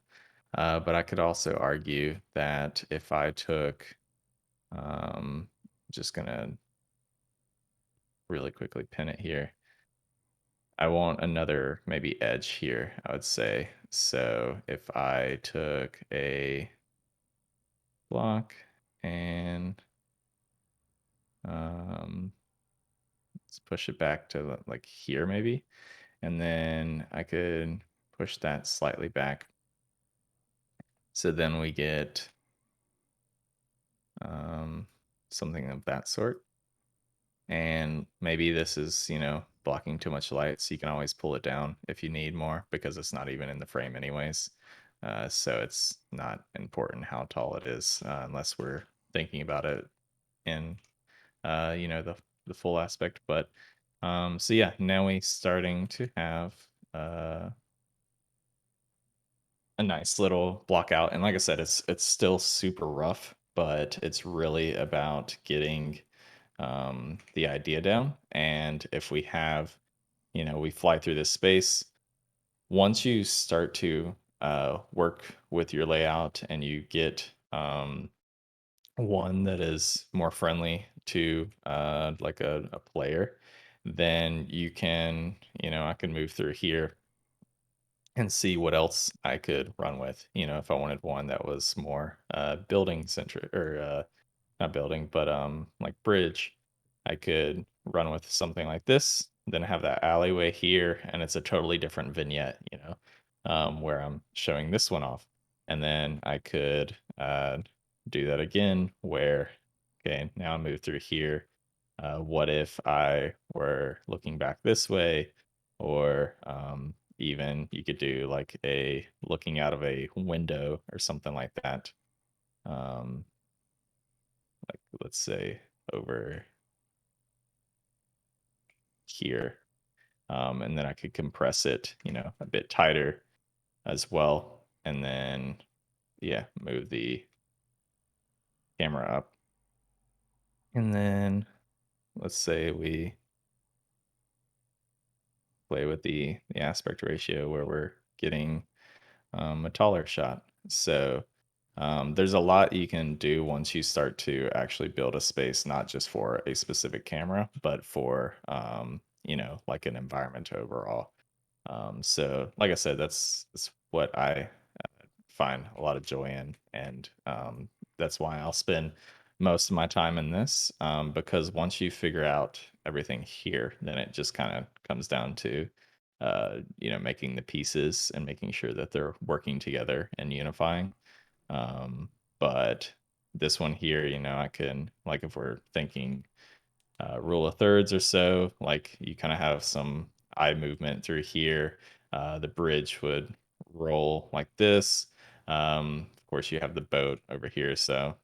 But I could also argue that if I took, um, just going to really quickly pin it here. I want another maybe edge here, I would say. So if I took a block and um, let's push it back to like here maybe, and then I could push that slightly back. So then we get um, something of that sort. And maybe this is, blocking too much light, so you can always pull it down if you need more because it's not even in the frame anyways. So it's not important how tall it is unless we're thinking about it in, the full aspect. But so yeah, now we starting to have uh, a nice little block out. And like I said, it's still super rough, but it's really about getting the idea down. And if we have, we fly through this space, once you start to work with your layout and you get one that is more friendly to like a player, then you can, I can move through here and see what else I could run with. If I wanted one that was more building centric or not building, but like bridge, I could run with something like this, then have that alleyway here, and it's a totally different vignette, where I'm showing this one off. And then I could do that again where, okay, now I move through here. What if I were looking back this way? Or even you could do like a looking out of a window or something like that. Um, like let's say over here. And then I could compress it, a bit tighter as well. And then, yeah, move the camera up. And then let's say we play with the aspect ratio where we're getting a taller shot. So there's a lot you can do once you start to actually build a space, not just for a specific camera, but for like an environment overall. So, like I said, that's what I find a lot of joy in, and that's why I'll spend most of my time in this. Because once you figure out everything here, then it just kind of comes down to making the pieces and making sure that they're working together and unifying. But this one here, I can, like, if we're thinking rule of thirds or so, like you kind of have some eye movement through here. The bridge would roll like this. Of course, you have the boat over here. So,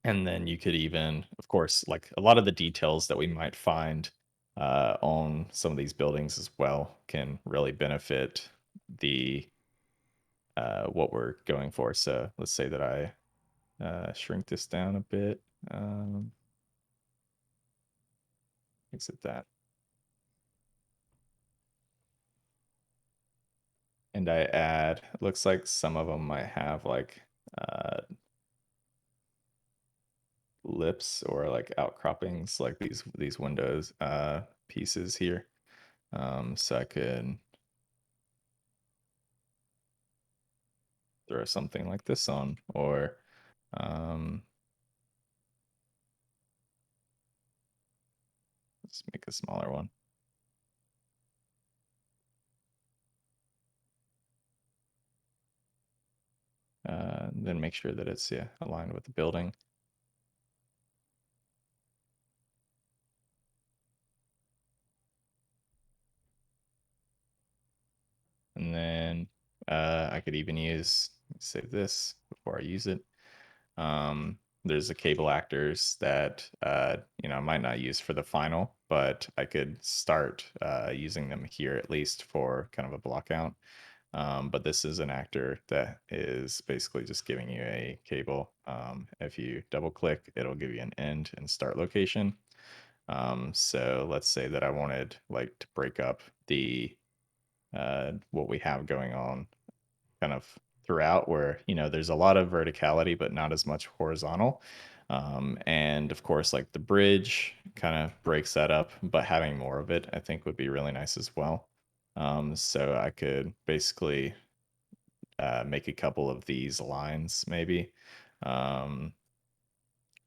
and then you could even, of course, like a lot of the details that we might find on some of these buildings as well can really benefit the what we're going for. So let's say that I shrink this down a bit. Exit that. And I add, it looks like some of them might have like uh, lips or like outcroppings, like these windows pieces here. So I could throw something like this on, or um, Let's make a smaller one. Then make sure that it's aligned with the building. And then I could even save this before I use it. There's the cable actors that I might not use for the final, but I could start using them here at least for kind of a block out. But this is an actor that is basically just giving you a cable. If you double click, it'll give you an end and start location. So let's say that I wanted like to break up the what we have going on kind of throughout, where there's a lot of verticality but not as much horizontal. And of course, like the bridge kind of breaks that up, but having more of it I think would be really nice as well. So I could basically make a couple of these lines maybe, um,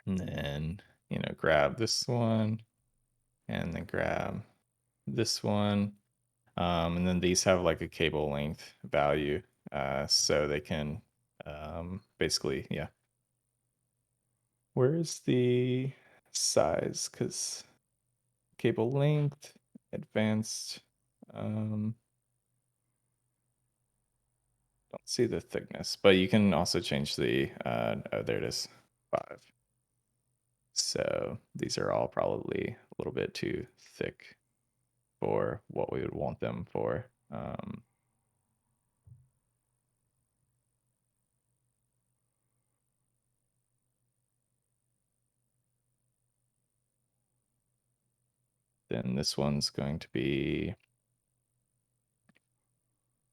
and then grab this one and then grab this one. And then these have like a cable length value, so they can basically, yeah. Where's the size? Because cable length, advanced, um, don't see the thickness, but you can also change the, oh, there it is, 5. So these are all probably a little bit too thick for what we would want them for. Then this one's going to be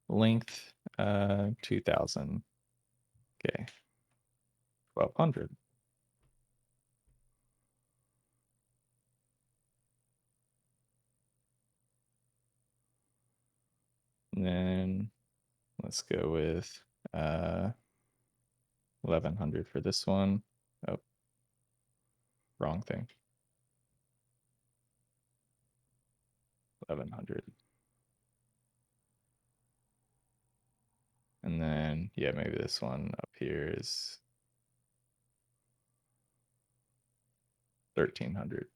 length 2000. Okay, 1200. And then let's go with 1100 for this one. Oh, wrong thing. 1100. And then, yeah, maybe this one up here is 1300.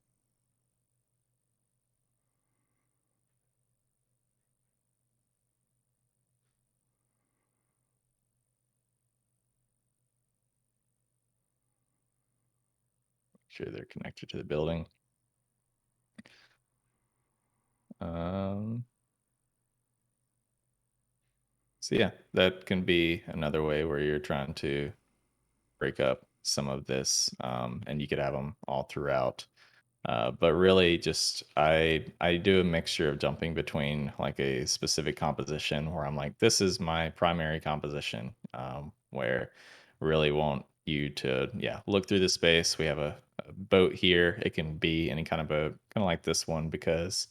Make sure they're connected to the building. Um, so yeah, that can be another way where you're trying to break up some of this, and you could have them all throughout. But really, just I do a mixture of jumping between like a specific composition where I'm like, this is my primary composition, where really want you to look through the space. We have a boat here. It can be any kind of boat, kind of like this one, because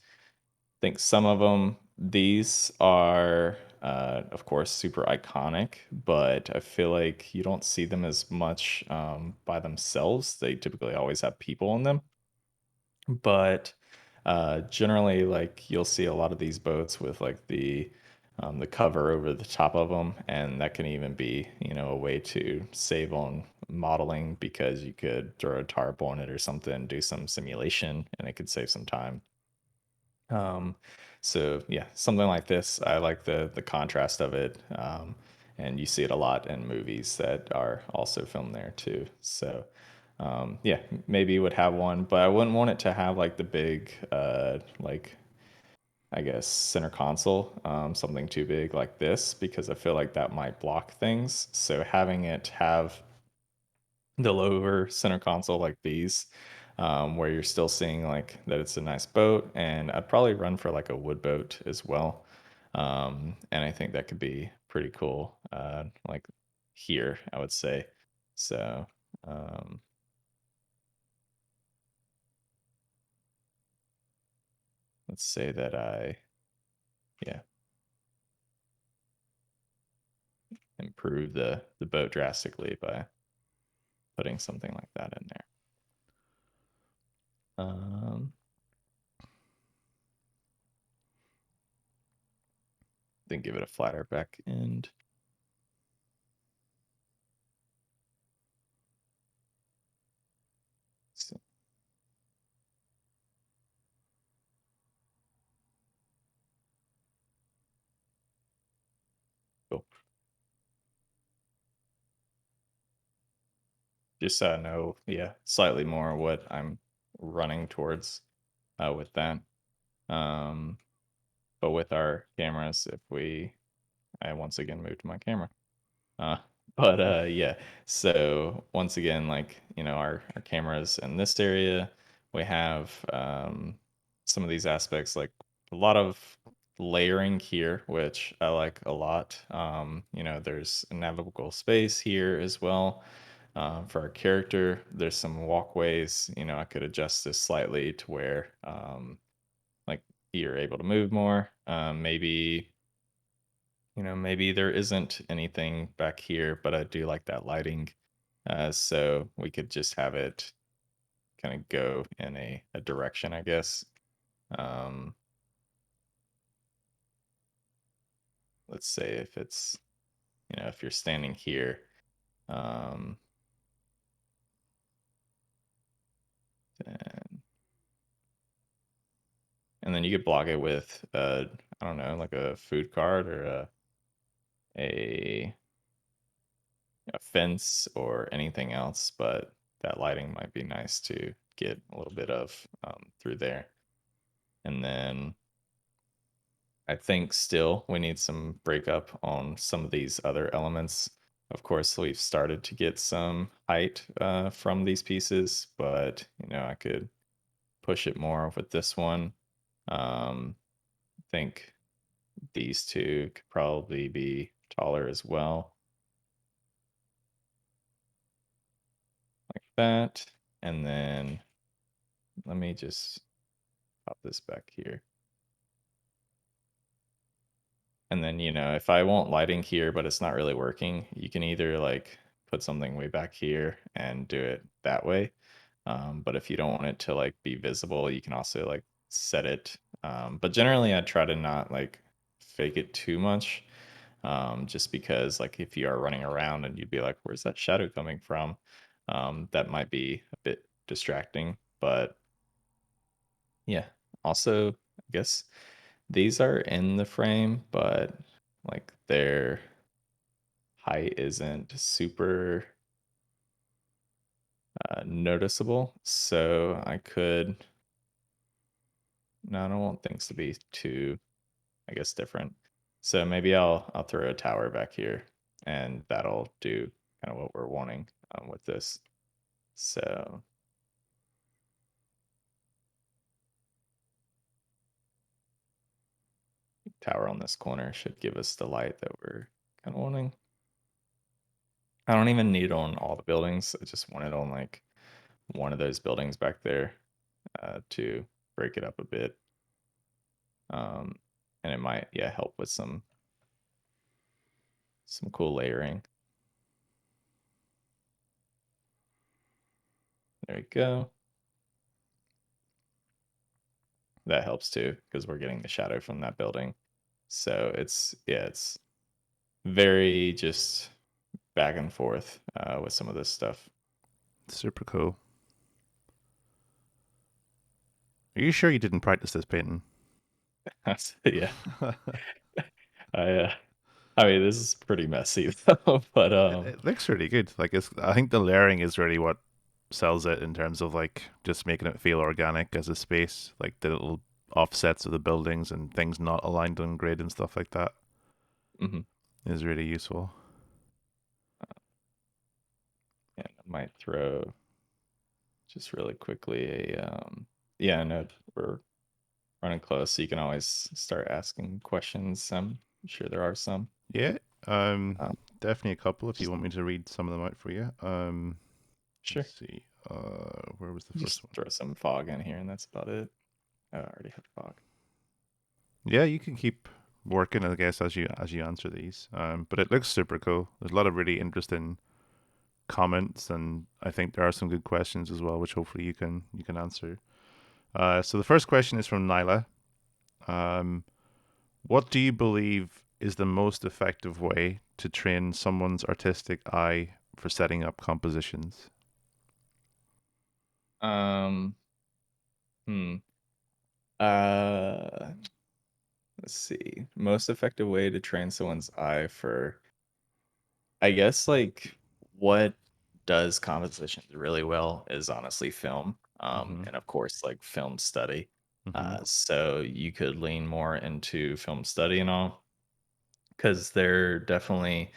think some of them, these are, of course, super iconic, but I feel like you don't see them as much by themselves. They typically always have people in them. But generally, like you'll see a lot of these boats with like the cover over the top of them, and that can even be a way to save on modeling because you could throw a tarp on it or something, do some simulation, and it could save some time. Um, so yeah, something like this, I like the contrast of it, and you see it a lot in movies that are also filmed there too. So yeah, maybe you would have one, but I wouldn't want it to have like the big, like I guess center console, something too big like this, because I feel like that might block things. So having it have the lower center console like these, where you're still seeing like that it's a nice boat, and I'd probably run for like a wood boat as well. And I think that could be pretty cool, like here I would say. So um, let's say that I yeah improve the boat drastically by putting something like that in there. then give it a flatter back end. So, cool. Just so I know, yeah, slightly more what I'm running towards with that. Um, but with our cameras, if I once again moved my camera. Uh, but yeah, so once again, like, our cameras in this area, we have some of these aspects, like a lot of layering here, which I like a lot. There's a navigable space here as well. For our character, there's some walkways. I could adjust this slightly to where like you're able to move more. Maybe there isn't anything back here, but I do like that lighting. So we could just have it kind of go in a direction, I guess. Um, let's say if it's, if you're standing here, um, and, and then you could block it with, I don't know, like a food cart or a, a fence or anything else. But that lighting might be nice to get a little bit of through there. And then I think still we need some breakup on some of these other elements. Of course, we've started to get some height from these pieces, but I could push it more with this one. I think these two could probably be taller as well, like that. And then let me just pop this back here. And then, if I want lighting here, but it's not really working, you can either like put something way back here and do it that way. But if you don't want it to like be visible, you can also like set it. But generally, I try to not like fake it too much, just because like if you are running around and you'd be like, "Where's that shadow coming from?" That might be a bit distracting. But yeah, also, I guess these are in the frame, but like their height isn't super noticeable. So I could, no, I don't want things to be too, I guess, different. So maybe I'll throw a tower back here, and that'll do kind of what we're wanting with this. So tower on this corner should give us the light that we're kind of wanting. I don't even need it on all the buildings. I just want it on like one of those buildings back there to break it up a bit. Um, and it might, yeah, help with some cool layering. There we go. That helps too because we're getting the shadow from that building. So it's very just back and forth with some of this stuff. Super cool. Are you sure you didn't practice this, Peyton? Yeah, I I mean this is pretty messy though, but It looks really good. Like I think the layering is really what sells it in terms of like just making it feel organic as a space, like the little offsets of the buildings and things not aligned on grid and stuff like that mhm. is really useful. And I might throw just really quickly a yeah, no, we're running close, so you can always start asking questions. I'm sure there are some. Yeah, um, Um, definitely a couple if you just want me to read some of them out for you. Let's sure. see. Where was the first Just one? throw some fog in here, and that's about it. I already have fog. Yeah, you can keep working, I guess, as you answer these. But it looks super cool. There's a lot of really interesting comments, and I think there are some good questions as well, which hopefully you can answer. So the first question is from Nyla. Um, what do you believe is the most effective way to train someone's artistic eye for setting up compositions? Um, hmm. Uh, let's see. Most effective way to train someone's eye for, I guess, like what does compositions really well is honestly film. Mm-hmm. And of course, like film study. Mm-hmm. So you could lean more into film study and all, because they're definitely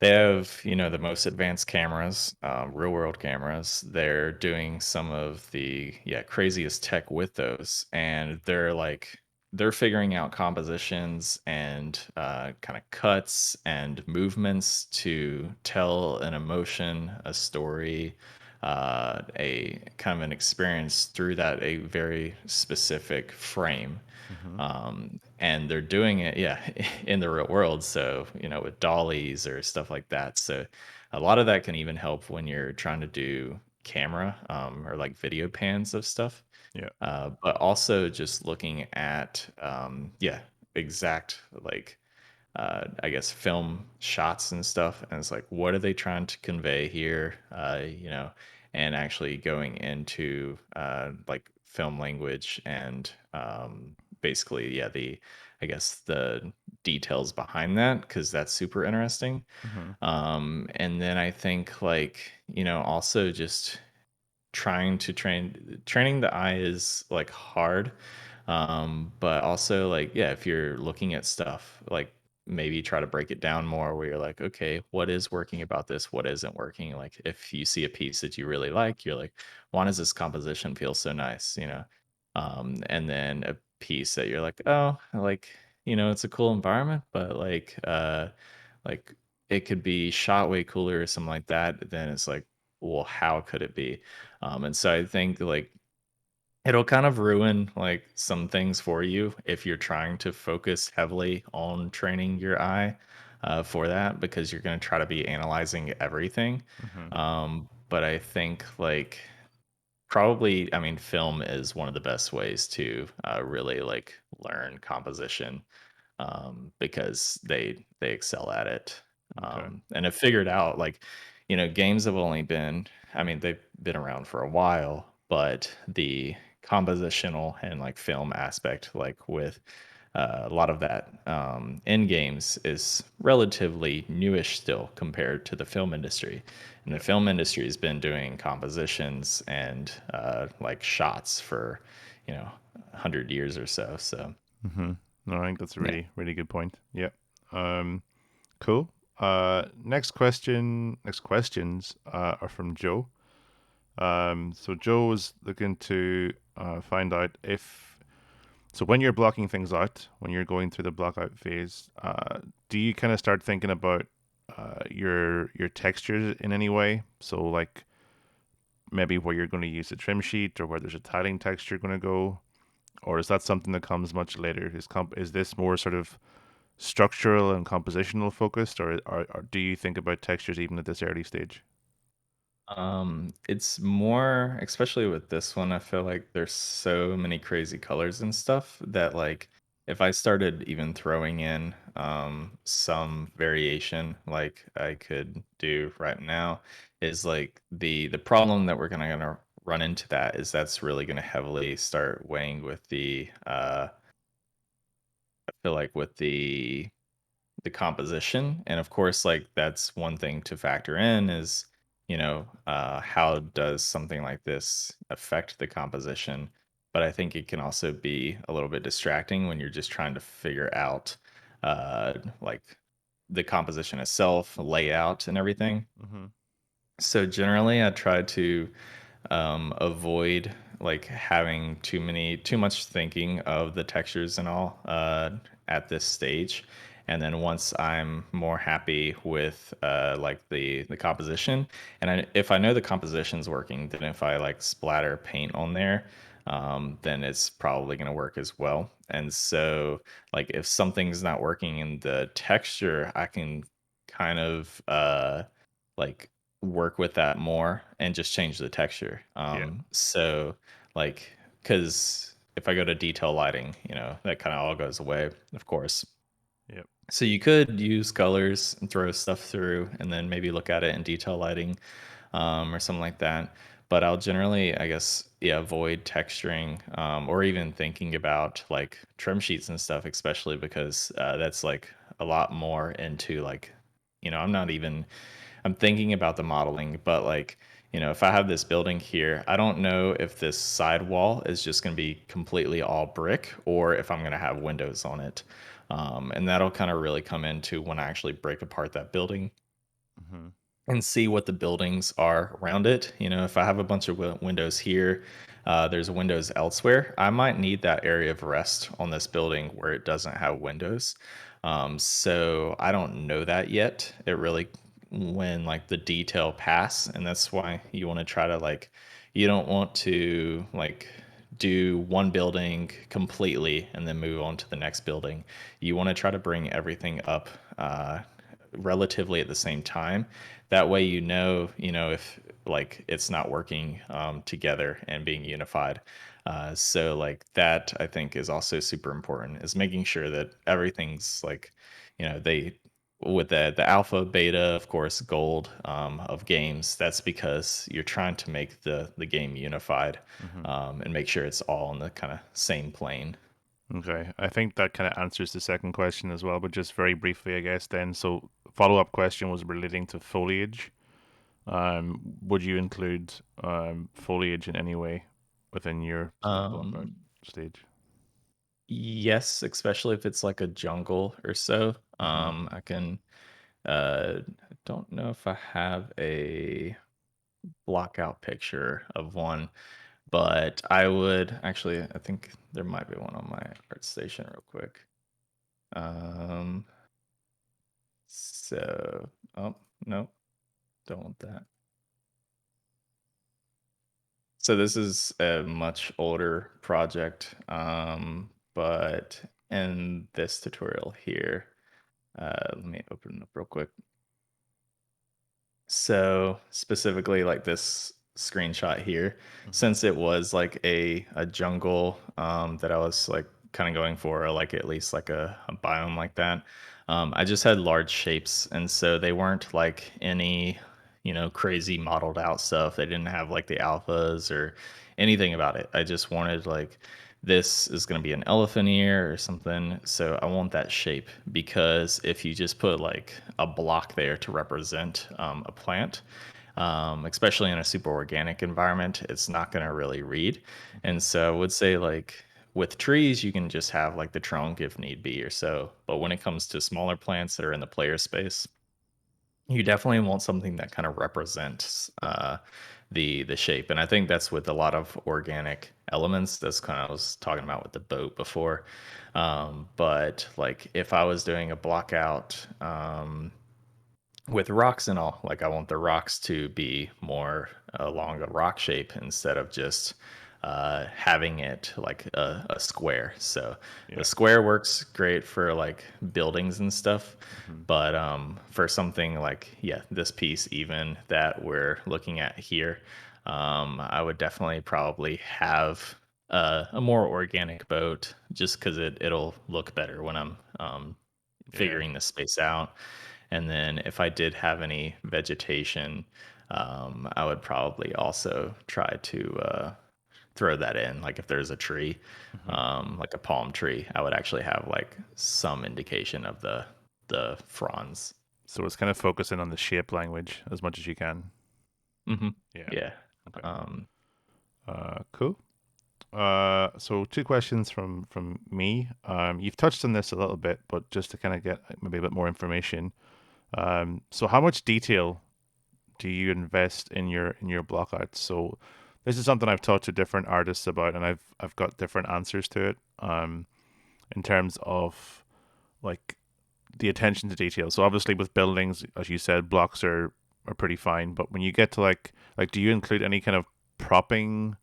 they have, the most advanced cameras, real world cameras. They're doing some of the craziest tech with those, and they're figuring out compositions and kind of cuts and movements to tell an emotion, a story, a kind of an experience through that a very specific frame. Mm-hmm. And they're doing it, yeah, in the real world. So, with dollies or stuff like that. So, a lot of that can even help when you're trying to do camera or like video pans of stuff. Yeah. But also just looking at, exact like I guess film shots and stuff, and it's like, what are they trying to convey here? And actually going into like film language and basically, yeah, the I guess the details behind that because that's super interesting. Mm-hmm. And then I think like also just training the eye is like hard, but also like yeah, if you're looking at stuff like maybe try to break it down more where you're like, okay, what is working about this, what isn't working. Like if you see a piece that you really like, you're like, why does this composition feel so nice, and then a piece that you're like, oh, like, it's a cool environment, but like it could be shot way cooler or something like that. Then it's like, well, how could it be? And so I think like it'll kind of ruin like some things for you if you're trying to focus heavily on training your eye for that because you're going to try to be analyzing everything. Mm-hmm. But I think like probably, I mean, film is one of the best ways to really like learn composition because they excel at it, Okay. and have figured out like games have only been, I mean, they've been around for a while, but the compositional and like film aspect, like with a lot of that in games, is relatively newish still compared to the film industry. And the Yeah. film industry has been doing compositions and like shots for 100 years or so. So Mm-hmm. No, I think that's a yeah. really, really good point. Yeah. Um, cool. Next question. Next questions are from Joe. So Joe was looking to find out if so when you're blocking things out, when you're going through the blockout phase, do you kind of start thinking about your textures in any way? So like maybe where you're going to use a trim sheet or where there's a tiling texture going to go, or is that something that comes much later? Is this more sort of structural and compositional focused, or do you think about textures even at this early stage? It's more, especially with this one, I feel like there's so many crazy colors and stuff that like if I started even throwing in some variation like I could do right now is like the problem that we're gonna run into that is that's really gonna heavily start weighing with the I feel like with the composition. And of course, like that's one thing to factor in is how does something like this affect the composition. But I think it can also be a little bit distracting when you're just trying to figure out like the composition itself, layout and everything. Mm-hmm. So generally I try to avoid like having too much thinking of the textures and all at this stage. And then once I'm more happy with like the composition, and if I know the composition's working, then if I like splatter paint on there, then it's probably going to work as well. And so like if something's not working in the texture, I can kind of like work with that more and just change the texture. Yeah. So like, because if I go to detail lighting, that kind of all goes away, of course. So you could use colors and throw stuff through, and then maybe look at it in detail lighting, or something like that. But I'll generally, I guess, yeah, avoid texturing, or even thinking about like trim sheets and stuff, especially because that's like a lot more into like, I'm not even, I'm thinking about the modeling, but like, if I have this building here, I don't know if this side wall is just going to be completely all brick or if I'm going to have windows on it. And that'll kind of really come into when I actually break apart that building Hmm. and see what the buildings are around it. If I have a bunch of windows here, there's windows elsewhere. I might need that area of rest on this building where it doesn't have windows. So I don't know that yet. It really when like the detail pass, and that's why you want to try to like you don't want to like do one building completely and then move on to the next building. You want to try to bring everything up relatively at the same time. That way, if like it's not working together and being unified. So like that, I think is also super important. Is making sure that everything's like, they with the alpha, beta, of course, gold of games. That's because you're trying to make the game unified Hmm. and make sure it's all on the kind of same plane. Okay, I think that kind of answers the second question as well, but just very briefly, I guess then. So, follow up question was relating to foliage. Would you include foliage in any way within your sort of blockout Um, stage? Yes, especially if it's like a jungle or so. Hmm. I can I don't know if I have a blockout picture of one, but I would actually I think there might be one on my art station real quick. Um so oh no, don't want that. So this is a much older project, but in this tutorial here, let me open it up real quick. So specifically like this screenshot here, Hmm. since it was like a jungle that I was like kind of going for, or like at least like a biome like that. I just had large shapes, and so they weren't like any, crazy modeled out stuff. They didn't have like the alphas or anything about it. I just wanted like this is going to be an elephant ear or something. So I want that shape because if you just put like a block there to represent a plant, especially in a super organic environment, it's not going to really read. Hmm. And so I would say like with trees, you can just have like the trunk if need be or so. But when it comes to smaller plants that are in the player space, you definitely want something that kind of represents the shape, and I think that's with a lot of organic elements. That's kind of I was talking about with the boat before. But like if I was doing a block out, with rocks and all, like I want the rocks to be more along a rock shape instead of just having it like a square. So the Yeah. square works great for like buildings and stuff, Hmm. but for something like yeah, this piece even that we're looking at here, I would definitely probably have a more organic boat just because it'll look better when I'm Yeah. figuring the space out. And then if I did have any vegetation, I would probably also try to throw that in. Like if there's a tree, Hmm. like a palm tree, I would actually have like some indication of the fronds. So it's kind of focusing on the shape language as much as you can. Hmm. Yeah. Yeah. Okay. Um, Cool. So two questions from me. You've touched on this a little bit, but just to kind of get maybe a bit more information. So how much detail do you invest in your blockouts? So this is something I've talked to different artists about, and I've got different answers to it. In terms of like the attention to detail. So obviously with buildings, as you said, blocks are pretty fine, but when you get to like do you include any kind of propping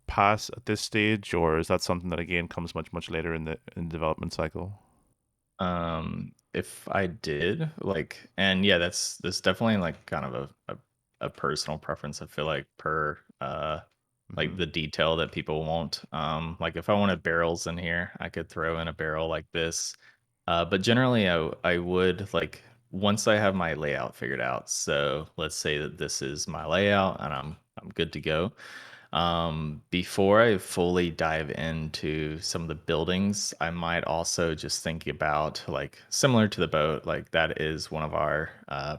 pass at this stage, or is that something that again comes much later in the development cycle? if I did like, and yeah, that's definitely like kind of a personal preference. I feel like per like Hmm. the detail that people want. Like if I wanted barrels in here, I could throw in a barrel like this. But generally, I would like once I have my layout figured out. So let's say that this is my layout, and I'm good to go. Before I fully dive into some of the buildings, I might also just think about like similar to the boat, like that is one of our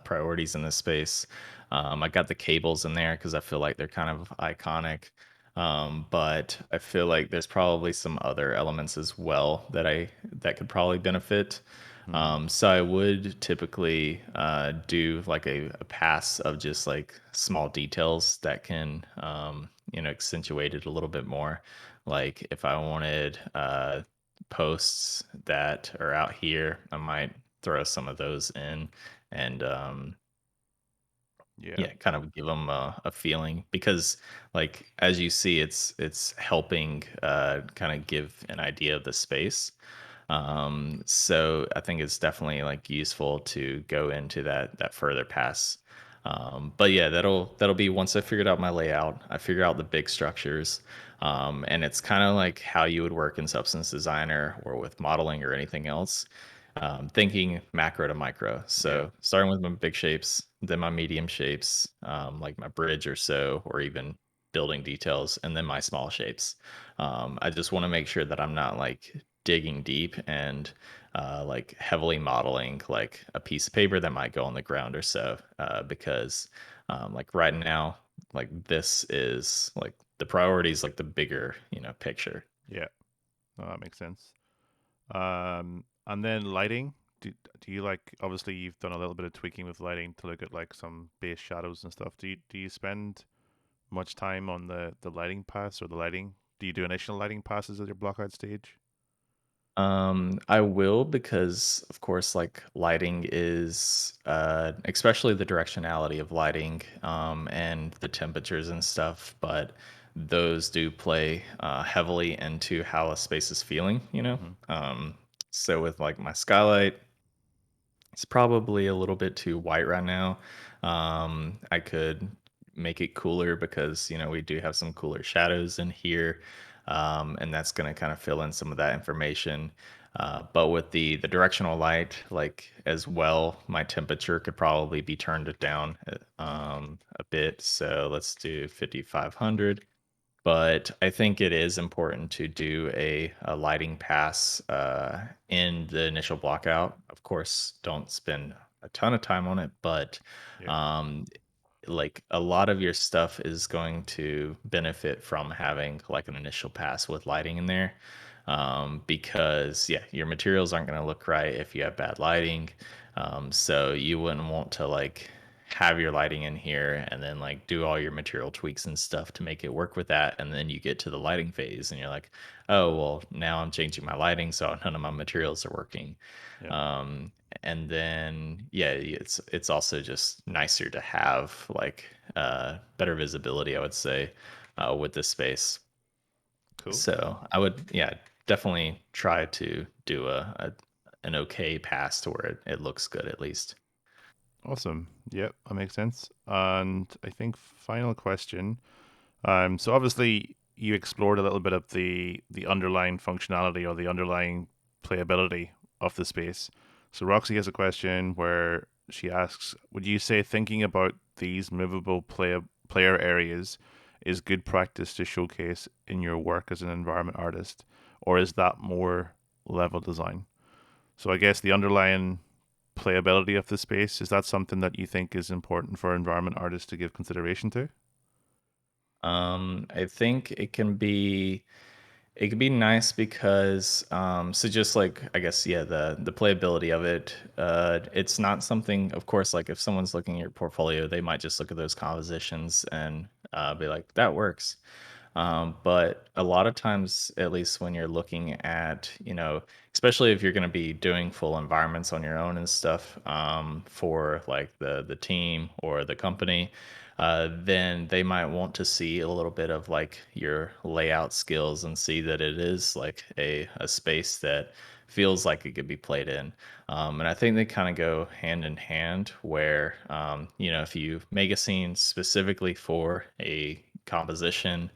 priorities in this space. I got the cables in there because I feel like they're kind of iconic. But I feel like there's probably some other elements as well that could probably benefit. Hmm. So I would typically do like a pass of just like small details that can accentuate it a little bit more. Like if I wanted posts that are out here, I might throw some of those in and Yeah. yeah, kind of give them a feeling because, like, as you see, it's helping kind of give an idea of the space. So I think it's definitely like useful to go into that further pass. But yeah, that'll be once I figured out my layout, I figure out the big structures, and it's kind of like how you would work in Substance Designer or with modeling or anything else, thinking macro to micro. Yeah. So starting with my big shapes, then my medium shapes, like my bridge or so, or even building details, and then my small shapes. I just want to make sure that I'm not like digging deep and like heavily modeling like a piece of paper that might go on the ground or so, because like right now, like this is like the priority is like the bigger, picture. Yeah. No, that makes sense. And then lighting. Do you like? Obviously, you've done a little bit of tweaking with lighting to look at like some base shadows and stuff. Do you spend much time on the lighting pass or the lighting? Do you do initial lighting passes at your blockout stage? I will because of course like lighting is especially the directionality of lighting and the temperatures and stuff, but those do play heavily into how a space is feeling. Hmm. So with like my skylight, it's probably a little bit too white right now. I could make it cooler because we do have some cooler shadows in here, and that's going to kind of fill in some of that information. But with the directional light, like as well, my temperature could probably be turned down a bit. So let's do 5500. But I think it is important to do a lighting pass in the initial blockout. Of course, don't spend a ton of time on it, but Yeah. um, like a lot of your stuff is going to benefit from having like an initial pass with lighting in there, because yeah, your materials aren't going to look right if you have bad lighting. So you wouldn't want to like have your lighting in here and then like do all your material tweaks and stuff to make it work with that, and then you get to the lighting phase and you're like, oh well, now I'm changing my lighting so none of my materials are working. Yeah. um, and then yeah, it's also just nicer to have like better visibility, I would say, with this space. Cool. So I would, yeah, definitely try to do an okay pass to where it looks good at least. Awesome. Yep, that makes sense. And I think final question. So obviously you explored a little bit of the underlying functionality or the underlying playability of the space. So Roxy has a question where she asks, would you say thinking about these movable player areas is good practice to showcase in your work as an environment artist, or is that more level design? So I guess the underlying playability of the space, is that something that you think is important for environment artists to give consideration to? I think it can be nice because so just like I guess yeah, the playability of it, it's not something, of course, like if someone's looking at your portfolio, they might just look at those compositions and be like, that works. But a lot of times, at least when you're looking at, especially if you're going to be doing full environments on your own and stuff, for like the team or the company, then they might want to see a little bit of like your layout skills and see that it is like a space that feels like it could be played in. And I think they kind of go hand in hand where, if you make a scene specifically for a composition,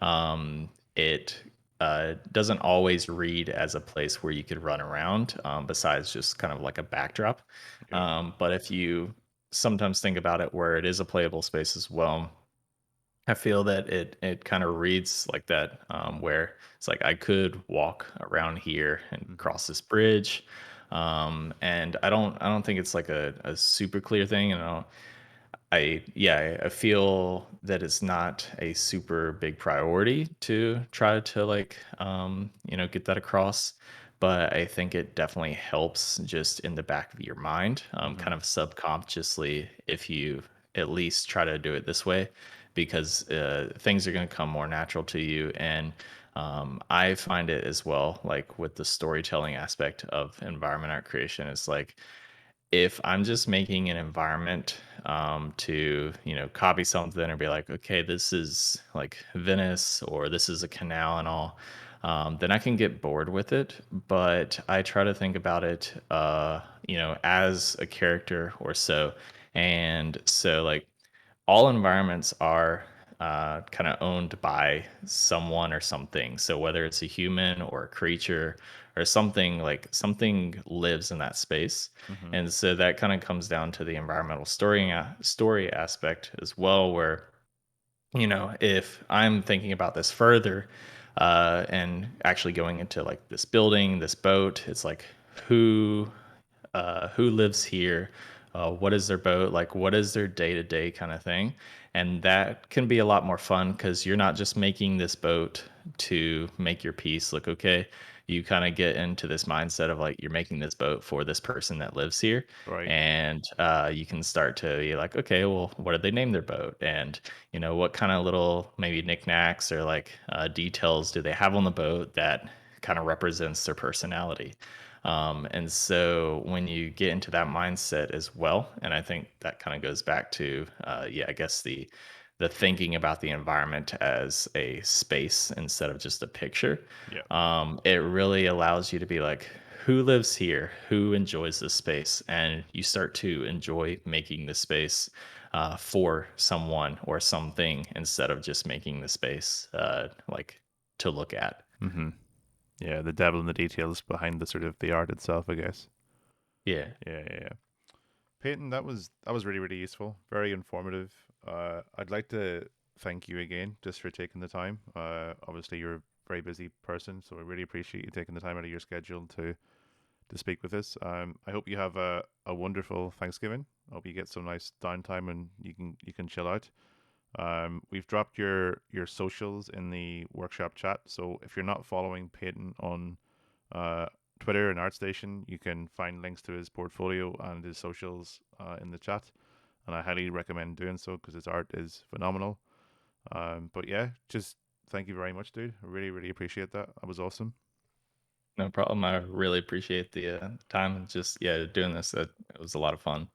it doesn't always read as a place where you could run around, besides just kind of like a backdrop. Yeah. But if you sometimes think about it where it is a playable space as well, I feel that it kind of reads like that, where it's like I could walk around here and Hmm. cross this bridge, and I don't think it's like a super clear thing, and I feel that it's not a super big priority to try to like get that across, but I think it definitely helps just in the back of your mind, Hmm. kind of subconsciously if you at least try to do it this way, because things are going to come more natural to you. And I find it as well, like with the storytelling aspect of environment art creation, is like if I'm just making an environment to, copy something or be like, okay, this is like Venice or this is a canal and all, then I can get bored with it. But I try to think about it, as a character or so. And so, like, all environments are kind of owned by someone or something. So whether it's a human or a creature or something, like something lives in that space. Hmm. And so that kind of comes down to the environmental story aspect as well, where if I'm thinking about this further, and actually going into like this building, this boat, it's like who lives here, what is their boat like, what is their day to day kind of thing. And that can be a lot more fun because you're not just making this boat to make your piece look okay. You kind of get into this mindset of like you're making this boat for this person that lives here. Right. And you can start to be like, okay, well, what did they name their boat? And what kind of little maybe knickknacks or like details do they have on the boat that kind of represents their personality. And so when you get into that mindset as well, and I think that kind of goes back to, yeah, I guess the thinking about the environment as a space instead of just a picture, Yeah. it really allows you to be like, who lives here? Who enjoys this space? And you start to enjoy making the space for someone or something instead of just making the space like to look at. Hmm. Yeah. The devil in the details behind the sort of the art itself, I guess. Yeah. Yeah. Yeah. Yeah. Peyton, that was really really useful, very informative. I'd like to thank you again just for taking the time. Obviously you're a very busy person, so I really appreciate you taking the time out of your schedule to speak with us. I hope you have a wonderful Thanksgiving. I hope you get some nice downtime and you can chill out. We've dropped your socials in the workshop chat, so if you're not following Peyton on uh, Twitter and ArtStation, you can find links to his portfolio and his socials in the chat, and I highly recommend doing so because his art is phenomenal. But yeah, just thank you very much, dude. I really really appreciate that. That was awesome. No problem. I really appreciate the time and just, yeah, doing this. It was a lot of fun.